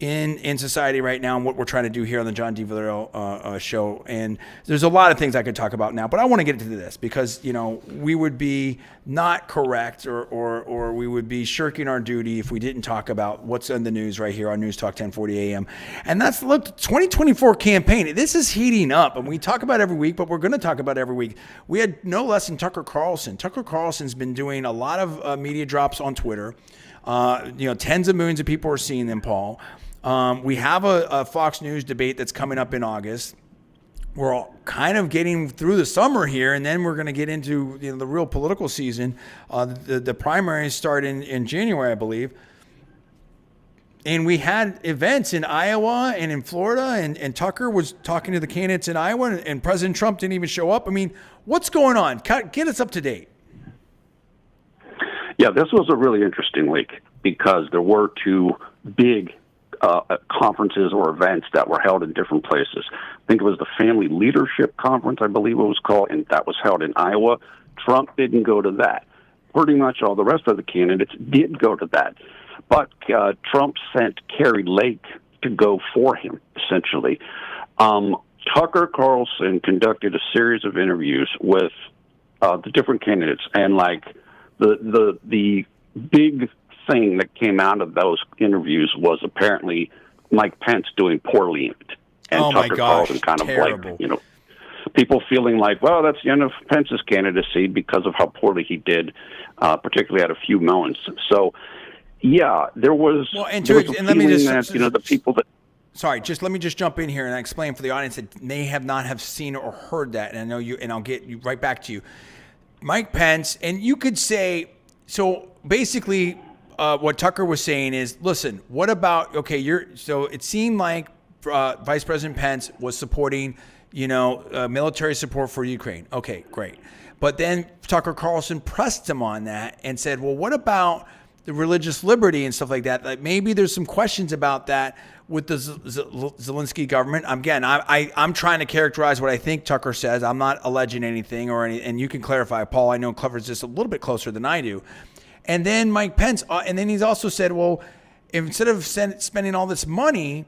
Speaker 1: in society right now, and what we're trying to do here on the John D. Villarreal show. And there's a lot of things I could talk about now, but I want to get into this because, we would be not correct or we would be shirking our duty if we didn't talk about what's in the news right here on Newstalk 1040 AM. And that's, look, 2024 campaign. This is heating up, and we talk about it every week, but we're going to talk about it every week. We had no less than Tucker Carlson. Tucker Carlson's been doing a lot of media drops on Twitter. Tens of millions of people are seeing them, Paul. We have a Fox News debate that's coming up in August. We're all kind of getting through the summer here, and then we're going to get into the real political season. The primaries start in January, I believe. And we had events in Iowa and in Florida, and Tucker was talking to the candidates in Iowa, and President Trump didn't even show up. I mean, what's going on? Get us up to date.
Speaker 7: Yeah, this was a really interesting week because there were two big conferences or events that were held in different places. I think it was the Family Leadership Conference, I believe it was called, and that was held in Iowa. Trump didn't go to that. Pretty much all the rest of the candidates did go to that. But Trump sent Carrie Lake to go for him, essentially. Tucker Carlson conducted a series of interviews with the different candidates, and like the big thing that came out of those interviews was apparently Mike Pence doing poorly in it. And Tucker Carlson kind of
Speaker 1: terrible.
Speaker 7: like, people feeling like, well, that's the end of Pence's candidacy because of how poorly he did, particularly at a few moments. So, yeah, there was,
Speaker 1: let me just,
Speaker 7: that, the people that...
Speaker 1: Sorry, let me just jump in here and explain for the audience that may not have seen or heard that. And I know you, and I'll get you right back to you. Mike Pence, and you could say, so basically, what Tucker was saying is, listen, what about, so it seemed like Vice President Pence was supporting, military support for Ukraine. Okay, great. But then Tucker Carlson pressed him on that and said, well, what about the religious liberty and stuff like that? Like maybe there's some questions about that with the Zelensky government. Again, I'm trying to characterize what I think Tucker says. I'm not alleging anything and you can clarify. Paul, I know covers this a little bit closer than I do. And then Mike Pence, and then he's also said, well, instead of spending all this money,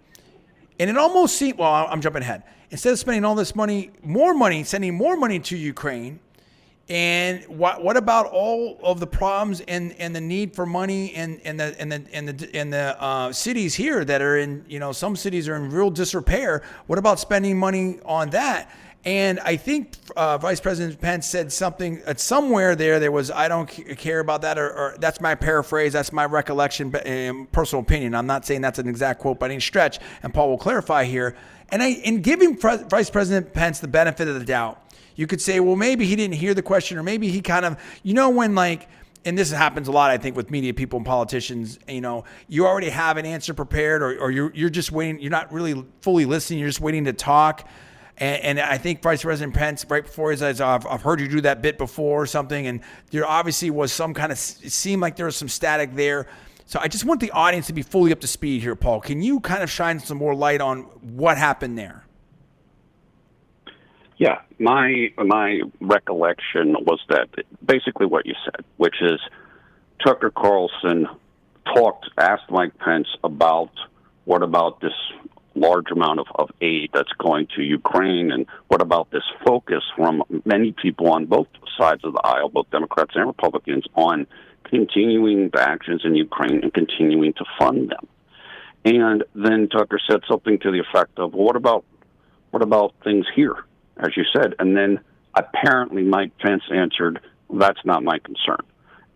Speaker 1: and it almost seemed, well, I'm jumping ahead. Instead of spending all this money, sending more money to Ukraine, and what about all of the problems and the need for money in the cities here that are in, some cities are in real disrepair. What about spending money on that? And I think Vice President Pence said something somewhere there was, I don't care about that, or that's my paraphrase, that's my recollection, personal opinion. I'm not saying that's an exact quote by any stretch, and Paul will clarify here. And in giving Vice President Pence the benefit of the doubt, you could say, well, maybe he didn't hear the question, or maybe he kind of, when and this happens a lot, I think, with media people and politicians, you already have an answer prepared, or you're just waiting, you're not really fully listening, you're just waiting to talk. And I think Vice President Pence, right before he says, I've heard you do that bit before or something, and there obviously was some kind of, it seemed like there was some static there. So I just want the audience to be fully up to speed here, Paul. Can you kind of shine some more light on what happened there?
Speaker 7: Yeah, my recollection was that basically what you said, which is Tucker Carlson asked Mike Pence about what about this large amount of aid that's going to Ukraine, and what about this focus from many people on both sides of the aisle, both Democrats and Republicans, on continuing the actions in Ukraine and continuing to fund them. And then Tucker said something to the effect of, well, what about things here, as you said? And then apparently Mike Pence answered, That's not my concern.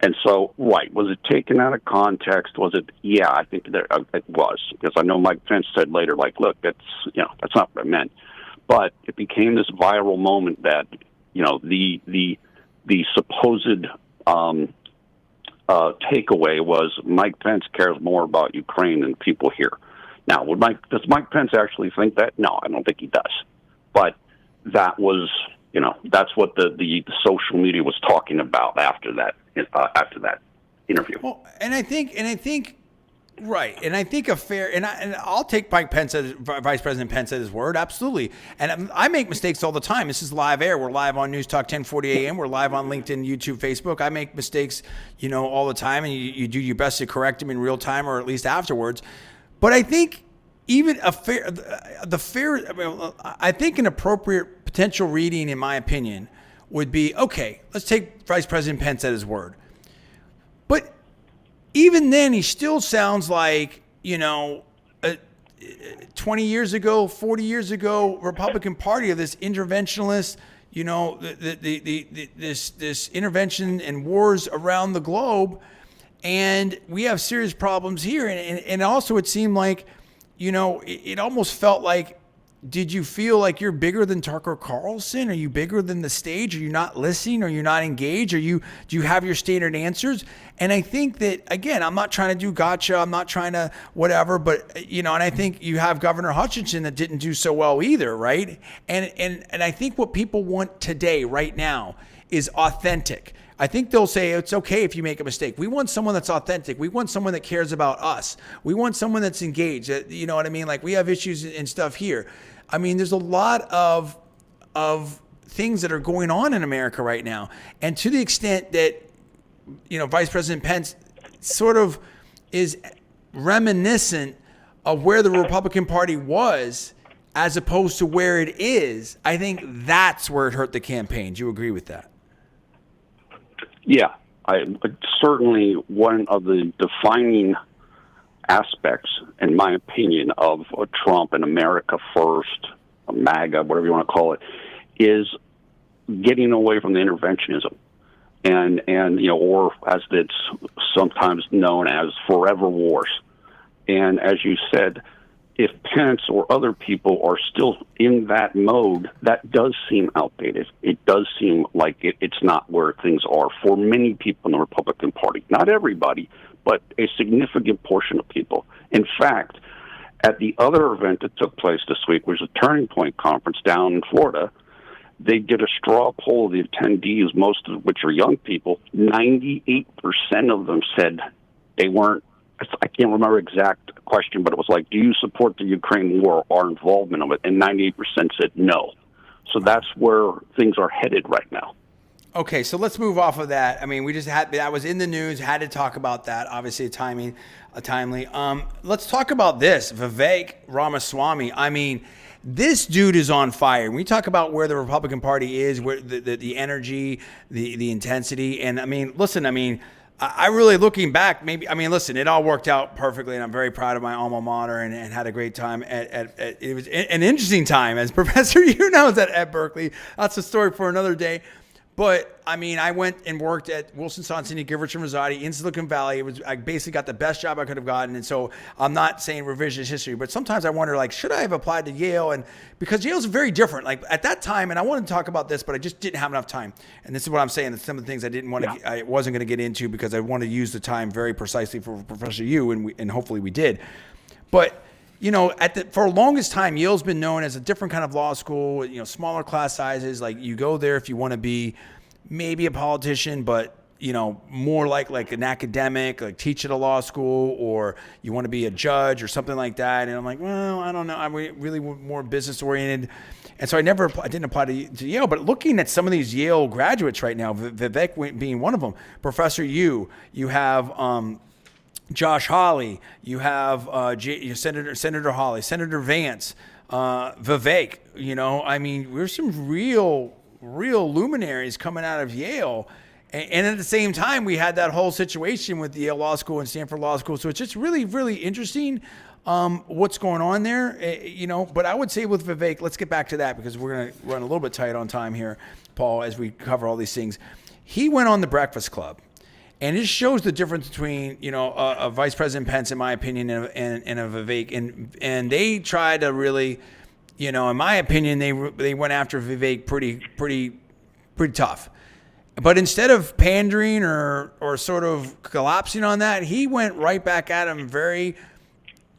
Speaker 7: And so, right, was it taken out of context? Was it? Yeah, I think it was, because I know Mike Pence said later, like, look, that's not what I meant. But it became this viral moment that, the supposed takeaway was Mike Pence cares more about Ukraine than people here. Now, does Mike Pence actually think that? No, I don't think he does. But that was, that's what the social media was talking about after that interview.
Speaker 1: Well, and I think, right, and I think and I'll take Mike Pence, Vice President Pence at his word, absolutely. And I make mistakes all the time. This is live air. We're live on Newstalk 1040 AM. We're live on LinkedIn, YouTube, Facebook. I make mistakes, all the time, and you do your best to correct them in real time or at least afterwards. But I think even I think an appropriate potential reading, in my opinion, would be, okay, let's take Vice President Pence at his word. But even then, he still sounds like, 20 years ago, 40 years ago, Republican Party of this interventionalist, this intervention and wars around the globe. And we have serious problems here. And also it seemed like, it almost felt like, did you feel like you're bigger than Tucker Carlson? Are you bigger than the stage? Are you not listening? Are you not engaged? Do you have your standard answers? And I think that, again, I'm not trying to do gotcha. I'm not trying to whatever, but, and I think you have Governor Hutchinson that didn't do so well either, right? And I think what people want today, right now, is authentic. I think they'll say it's okay if you make a mistake. We want someone that's authentic. We want someone that cares about us. We want someone that's engaged. You know what I mean? Like, we have issues and stuff here. I mean, there's a lot of things that are going on in America right now. And to the extent that, Vice President Pence sort of is reminiscent of where the Republican Party was as opposed to where it is, I think that's where it hurt the campaign. Do you agree with that?
Speaker 7: Yeah, certainly one of the defining aspects, in my opinion, of Trump and America First, MAGA, whatever you want to call it, is getting away from the interventionism, and or as it's sometimes known as forever wars. And as you said, if Pence or other people are still in that mode, that does seem outdated. It does seem like it's not where things are for many people in the Republican Party. Not everybody, but a significant portion of people. In fact, at the other event that took place this week, which was a Turning Point conference down in Florida, they did a straw poll of the attendees, most of which are young people. 98% of them said they weren't, I can't remember exact question, but it was like, do you support the Ukraine war or our involvement of it? And 98% said no. So that's where things are headed right now.
Speaker 1: Okay, so let's move off of that. I mean, we just had, that was in the news, had to talk about that, obviously timely. Let's talk about this, Vivek Ramaswamy. I mean, this dude is on fire. When we talk about where the Republican Party is, where the energy, the intensity, and I mean, listen, I really, looking back, listen, it all worked out perfectly, and I'm very proud of my alma mater and had a great time it was an interesting time, as Professor Yu knows, at Berkeley. That's a story for another day. But, I went and worked at Wilson Sonsini, Giverich and Rosati in Silicon Valley. I basically got the best job I could have gotten. And so I'm not saying revisionist history, but sometimes I wonder, should I have applied to Yale? And because Yale's very different. At that time, and I wanted to talk about this, but I just didn't have enough time. And this is what I'm saying. It's some of the things I wasn't going to get into because I wanted to use the time very precisely for Professor Yu, and hopefully we did. But, for the longest time, Yale's been known as a different kind of law school, smaller class sizes. You go there if you want to be maybe a politician, but, more like an academic, teach at a law school, or you want to be a judge or something like that. And I'm like, well, I don't know. I'm really more business oriented. And so I didn't apply to Yale. But looking at some of these Yale graduates right now, Vivek being one of them, Professor Yu, you have Josh Hawley, you have Senator Hawley, Senator Vance, Vivek. We're some real luminaries coming out of Yale. And at the same time, we had that whole situation with the Yale Law School and Stanford Law School. So it's just really, really interesting what's going on there. But I would say with Vivek, let's get back to that because we're going to run a little bit tight on time here, Paul, as we cover all these things. He went on the Breakfast Club. And it shows the difference between, a Vice President Pence, in my opinion, and a Vivek. And they tried to really, in my opinion, they went after Vivek pretty tough. But instead of pandering or sort of collapsing on that, he went right back at him very,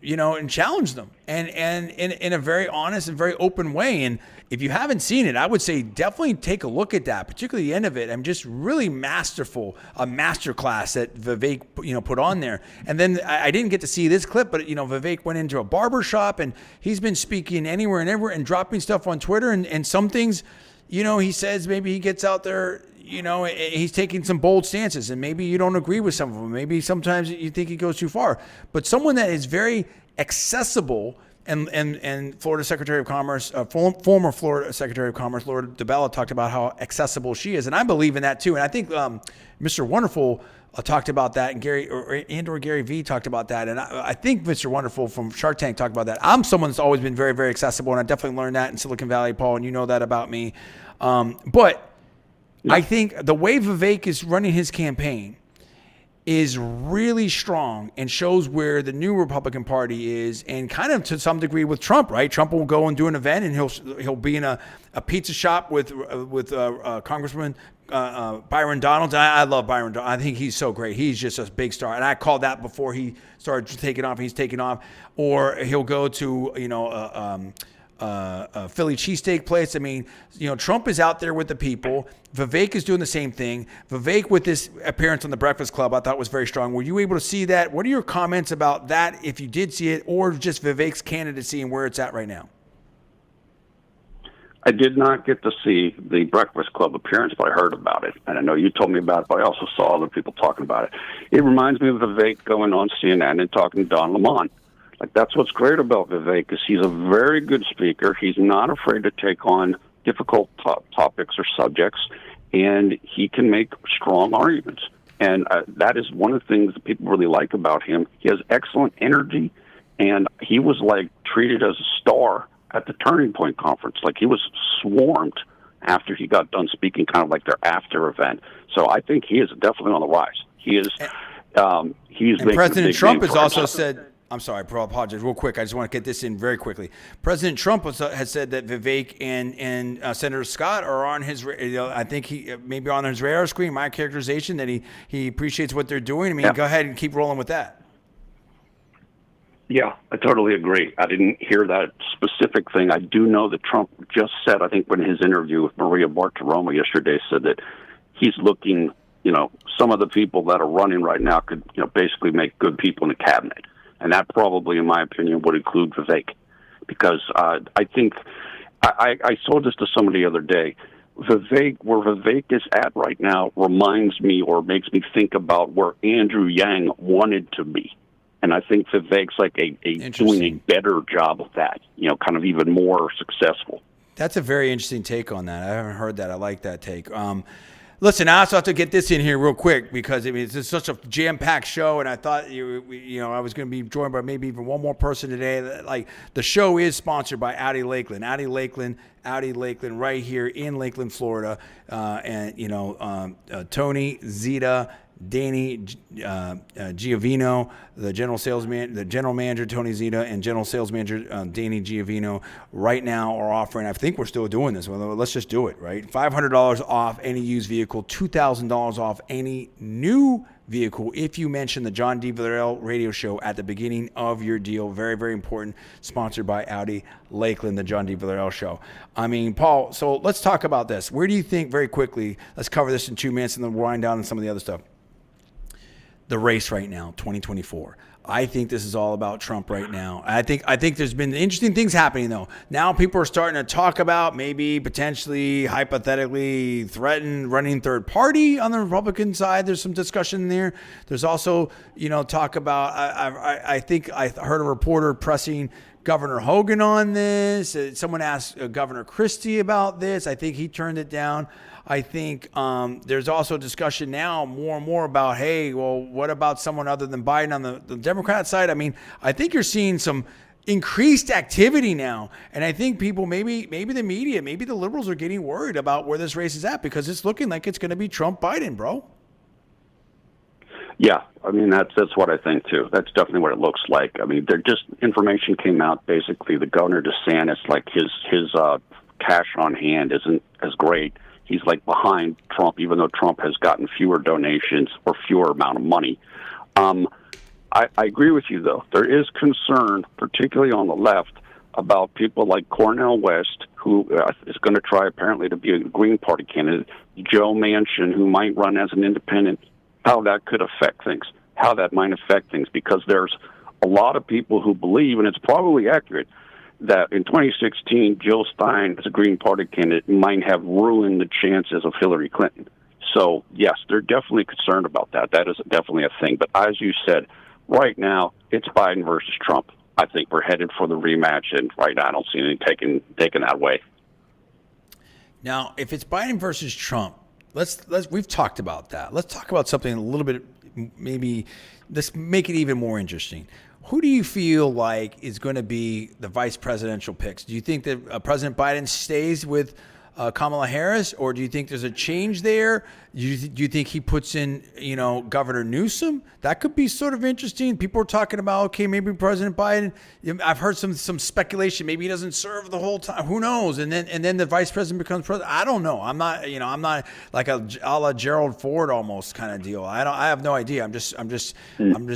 Speaker 1: and challenged them. And in a very honest and very open way. And if you haven't seen it, I would say definitely take a look at that, particularly the end of it. I'm just really masterful, a masterclass that Vivek, put on there. And then I didn't get to see this clip, but, Vivek went into a barber shop and he's been speaking anywhere and everywhere and dropping stuff on Twitter. And some things, he says maybe he gets out there, he's taking some bold stances and maybe you don't agree with some of them. Maybe sometimes you think he goes too far. But someone that is very accessible. And Florida Secretary of Commerce, former Florida Secretary of Commerce, Laura DiBella, talked about how accessible she is. And I believe in that too. And I think Mr. Wonderful talked about that, and Gary Vee talked about that. And I think Mr. Wonderful from Shark Tank talked about that. I'm someone that's always been very, very accessible, and I definitely learned that in Silicon Valley, Paul, and you know that about me. But I think the way Vivek is running his campaign is really strong and shows where the new Republican Party is, and kind of to some degree with Trump, right? Trump will go and do an event, and he'll be in a pizza shop with Congressman Byron Donalds. I love Byron Donalds. I think he's so great. He's just a big star, and I called that before he started taking off. He's taking off, or he'll go to a Philly cheesesteak place. I mean, Trump is out there with the people. Vivek is doing the same thing. Vivek, with this appearance on the Breakfast Club, I thought was very strong. Were you able to see that? What are your comments about that, if you did see it, or just Vivek's candidacy and where it's at right now?
Speaker 7: I did not get to see the Breakfast Club appearance, but I heard about it. And I know you told me about it, but I also saw other people talking about it. It reminds me of Vivek going on CNN and talking to Don Lemon. Like, that's what's great about Vivek, is he's a very good speaker. He's not afraid to take on difficult topics or subjects, and he can make strong arguments. And that is one of the things that people really like about him. He has excellent energy, and he was, treated as a star at the Turning Point conference. Like, he was swarmed after he got done speaking, kind of like their after event. So I think he is definitely on the rise. He is. He's.
Speaker 1: And President Trump has also said. I'm sorry, I apologize. Real quick, I just want to get this in very quickly. President Trump has said that Vivek and Senator Scott are on his, I think he maybe on his radar screen. My characterization that he appreciates what they're doing. I mean, Go ahead and keep rolling with that.
Speaker 7: Yeah, I totally agree. I didn't hear that specific thing. I do know that Trump just said, I think, when his interview with Maria Bartiromo yesterday, said that he's looking. Some of the people that are running right now could, basically make good people in the cabinet. And that probably, in my opinion, would include Vivek, because I think I saw this to somebody the other day. Where Vivek is at right now reminds me or makes me think about where Andrew Yang wanted to be. And I think Vivek's doing a better job of that, kind of even more successful.
Speaker 1: That's a very interesting take on that. I haven't heard that. I like that take. Listen, I also have to get this in here real quick because it's such a jam-packed show, and I thought I was going to be joined by maybe even one more person today. Like, the show is sponsored by Audi Lakeland, right here in Lakeland, Florida, and Tony, Zita, Danny Giovino, the general manager Tony Zita, and general sales manager Danny Giovino right now are offering, I think we're still doing this, well, let's just do it, right? $500 off any used vehicle, $2,000 off any new vehicle if you mention the John D. Villarreal radio show at the beginning of your deal. Very, very important. Sponsored by Audi Lakeland, the John D. Villarreal show. I mean, Paul, so let's talk about this. Where do you think, very quickly, let's cover this in 2 minutes and then wind down on some of the other stuff. The race right now, 2024. I think this is all about Trump right now. I think there's been interesting things happening, though. Now people are starting to talk about maybe potentially, hypothetically, threaten running third party on the Republican side. There's some discussion there. There's also, talk about, I think I heard a reporter pressing Governor Hogan on this. Someone asked Governor Christie about this. I think he turned it down. I think there's also discussion now more and more about, hey, well, what about someone other than Biden on the Democrat side? I mean, I think you're seeing some, increased activity now. And I think people, maybe the media, maybe the liberals are getting worried about where this race is at, because it's looking like it's going to be Trump-Biden, bro.
Speaker 7: Yeah, I mean, that's what I think, too. That's definitely what it looks like. I mean, information came out, basically, the Governor DeSantis, like his cash on hand isn't as great. He's like behind Trump, even though Trump has gotten fewer donations or fewer amount of money. I agree with you, though. There is concern, particularly on the left, about people like Cornel West, who is going to try apparently to be a Green Party candidate, Joe Manchin, who might run as an independent, how that could affect things, how that might affect things, because there's a lot of people who believe, and it's probably accurate, that in 2016, Jill Stein as a Green Party candidate might have ruined the chances of Hillary Clinton. So, yes, they're definitely concerned about that. That is definitely a thing. But as you said, right now, it's Biden versus Trump. I think we're headed for the rematch, and right now I don't see anything taken that way.
Speaker 1: Now, if it's Biden versus Trump, we've talked about that. Let's talk about something a little bit, maybe let's make it even more interesting. Who do you feel like is going to be the vice presidential picks? Do you think that President Biden stays with Kamala Harris, or do you think there's a change there? Do you think he puts in, Governor Newsom? That could be sort of interesting. People are talking about, okay, maybe President Biden. I've heard some speculation. Maybe he doesn't serve the whole time. Who knows? And then the vice president becomes president. I don't know. I'm not like a la Gerald Ford almost kind of deal. I have no idea. I'm just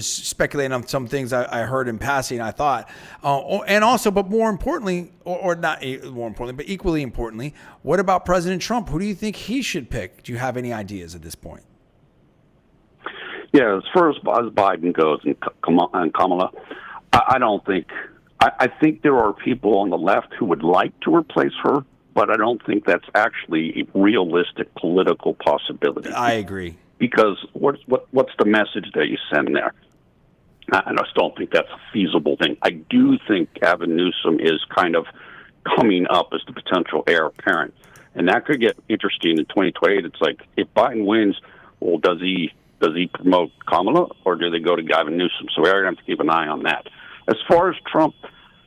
Speaker 1: speculating on some things I heard in passing. I thought, and also, but more importantly, or not more importantly, but equally importantly, what about President Trump? Who do you think he should pick? Do you have any ideas at this point?
Speaker 7: Yeah, as far as Biden goes and Kamala, I don't think. I think there are people on the left who would like to replace her, but I don't think that's actually a realistic political possibility.
Speaker 1: I agree.
Speaker 7: Because what's the message that you send there? I just don't think that's a feasible thing. I do think Gavin Newsom is kind of coming up as the potential heir apparent, and that could get interesting in 2028. It's like, if Biden wins, well, does he promote Kamala, or do they go to Gavin Newsom? So we're going to have to keep an eye on that. As far as Trump,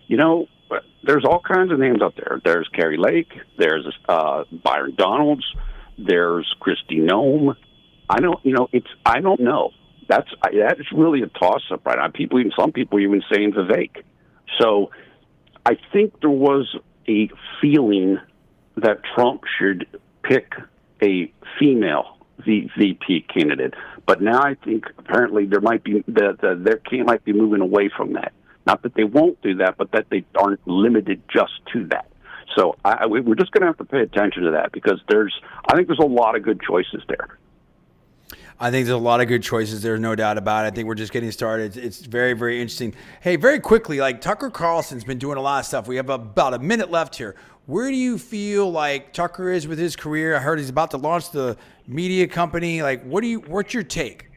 Speaker 7: there's all kinds of names out there. There's Carrie Lake, there's Byron Donalds, there's Kristi Noem. I don't know. That is really a toss-up right now. Some people even saying Vivek. So I think there was a feeling that Trump should pick a female VP candidate, but now I think apparently there might be might be moving away from that. Not that they won't do that, but that they aren't limited just to that. So we're just going to have to pay attention to that, because I think there's a lot of good choices there.
Speaker 1: I think there's a lot of good choices. There's no doubt about it. I think we're just getting started. It's very, very interesting. Hey, very quickly, like Tucker Carlson's been doing a lot of stuff. We have about a minute left here. Where do you feel like Tucker is with his career? I heard he's about to launch the media company. Like, what's your take?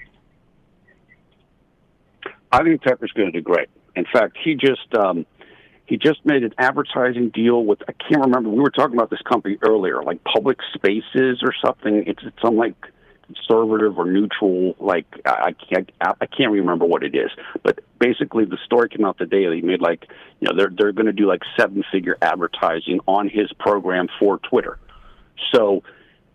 Speaker 7: I think Tucker's going to do great. In fact, he just made an advertising deal with, I can't remember. We were talking about this company earlier, like Public Spaces or something. It's some like conservative or neutral, like I can't remember what it is, but basically the story came out today that he made they're going to do like 7-figure advertising on his program for Twitter. So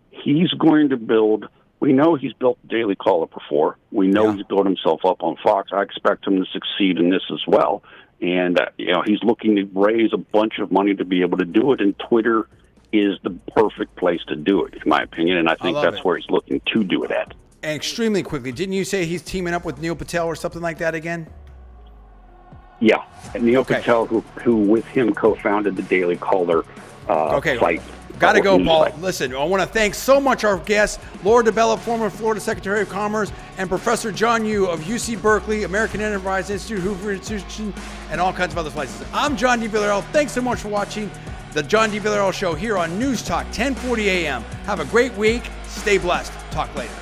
Speaker 7: he's going to build. We know he's built Daily Caller before. We know he's built himself up on Fox. I expect him to succeed in this as well. And he's looking to raise a bunch of money to be able to do it, and Twitter is the perfect place to do it, in my opinion, and I think that's where he's looking to do it at.
Speaker 1: And extremely quickly, didn't you say he's teaming up with Neil Patel or something like that again?
Speaker 7: Yeah, and Neil Patel, who with him co-founded the Daily Caller site.
Speaker 1: Got to go, Paul. Listen, I want to thank so much our guests, Laura DiBella, former Florida Secretary of Commerce, and Professor John Yoo of UC Berkeley, American Enterprise Institute, Hoover Institution, and all kinds of other places. I'm John D. Villarreal. Thanks so much for watching the John D. Villarreal Show here on Newstalk 1040 AM. Have a great week. Stay blessed. Talk later.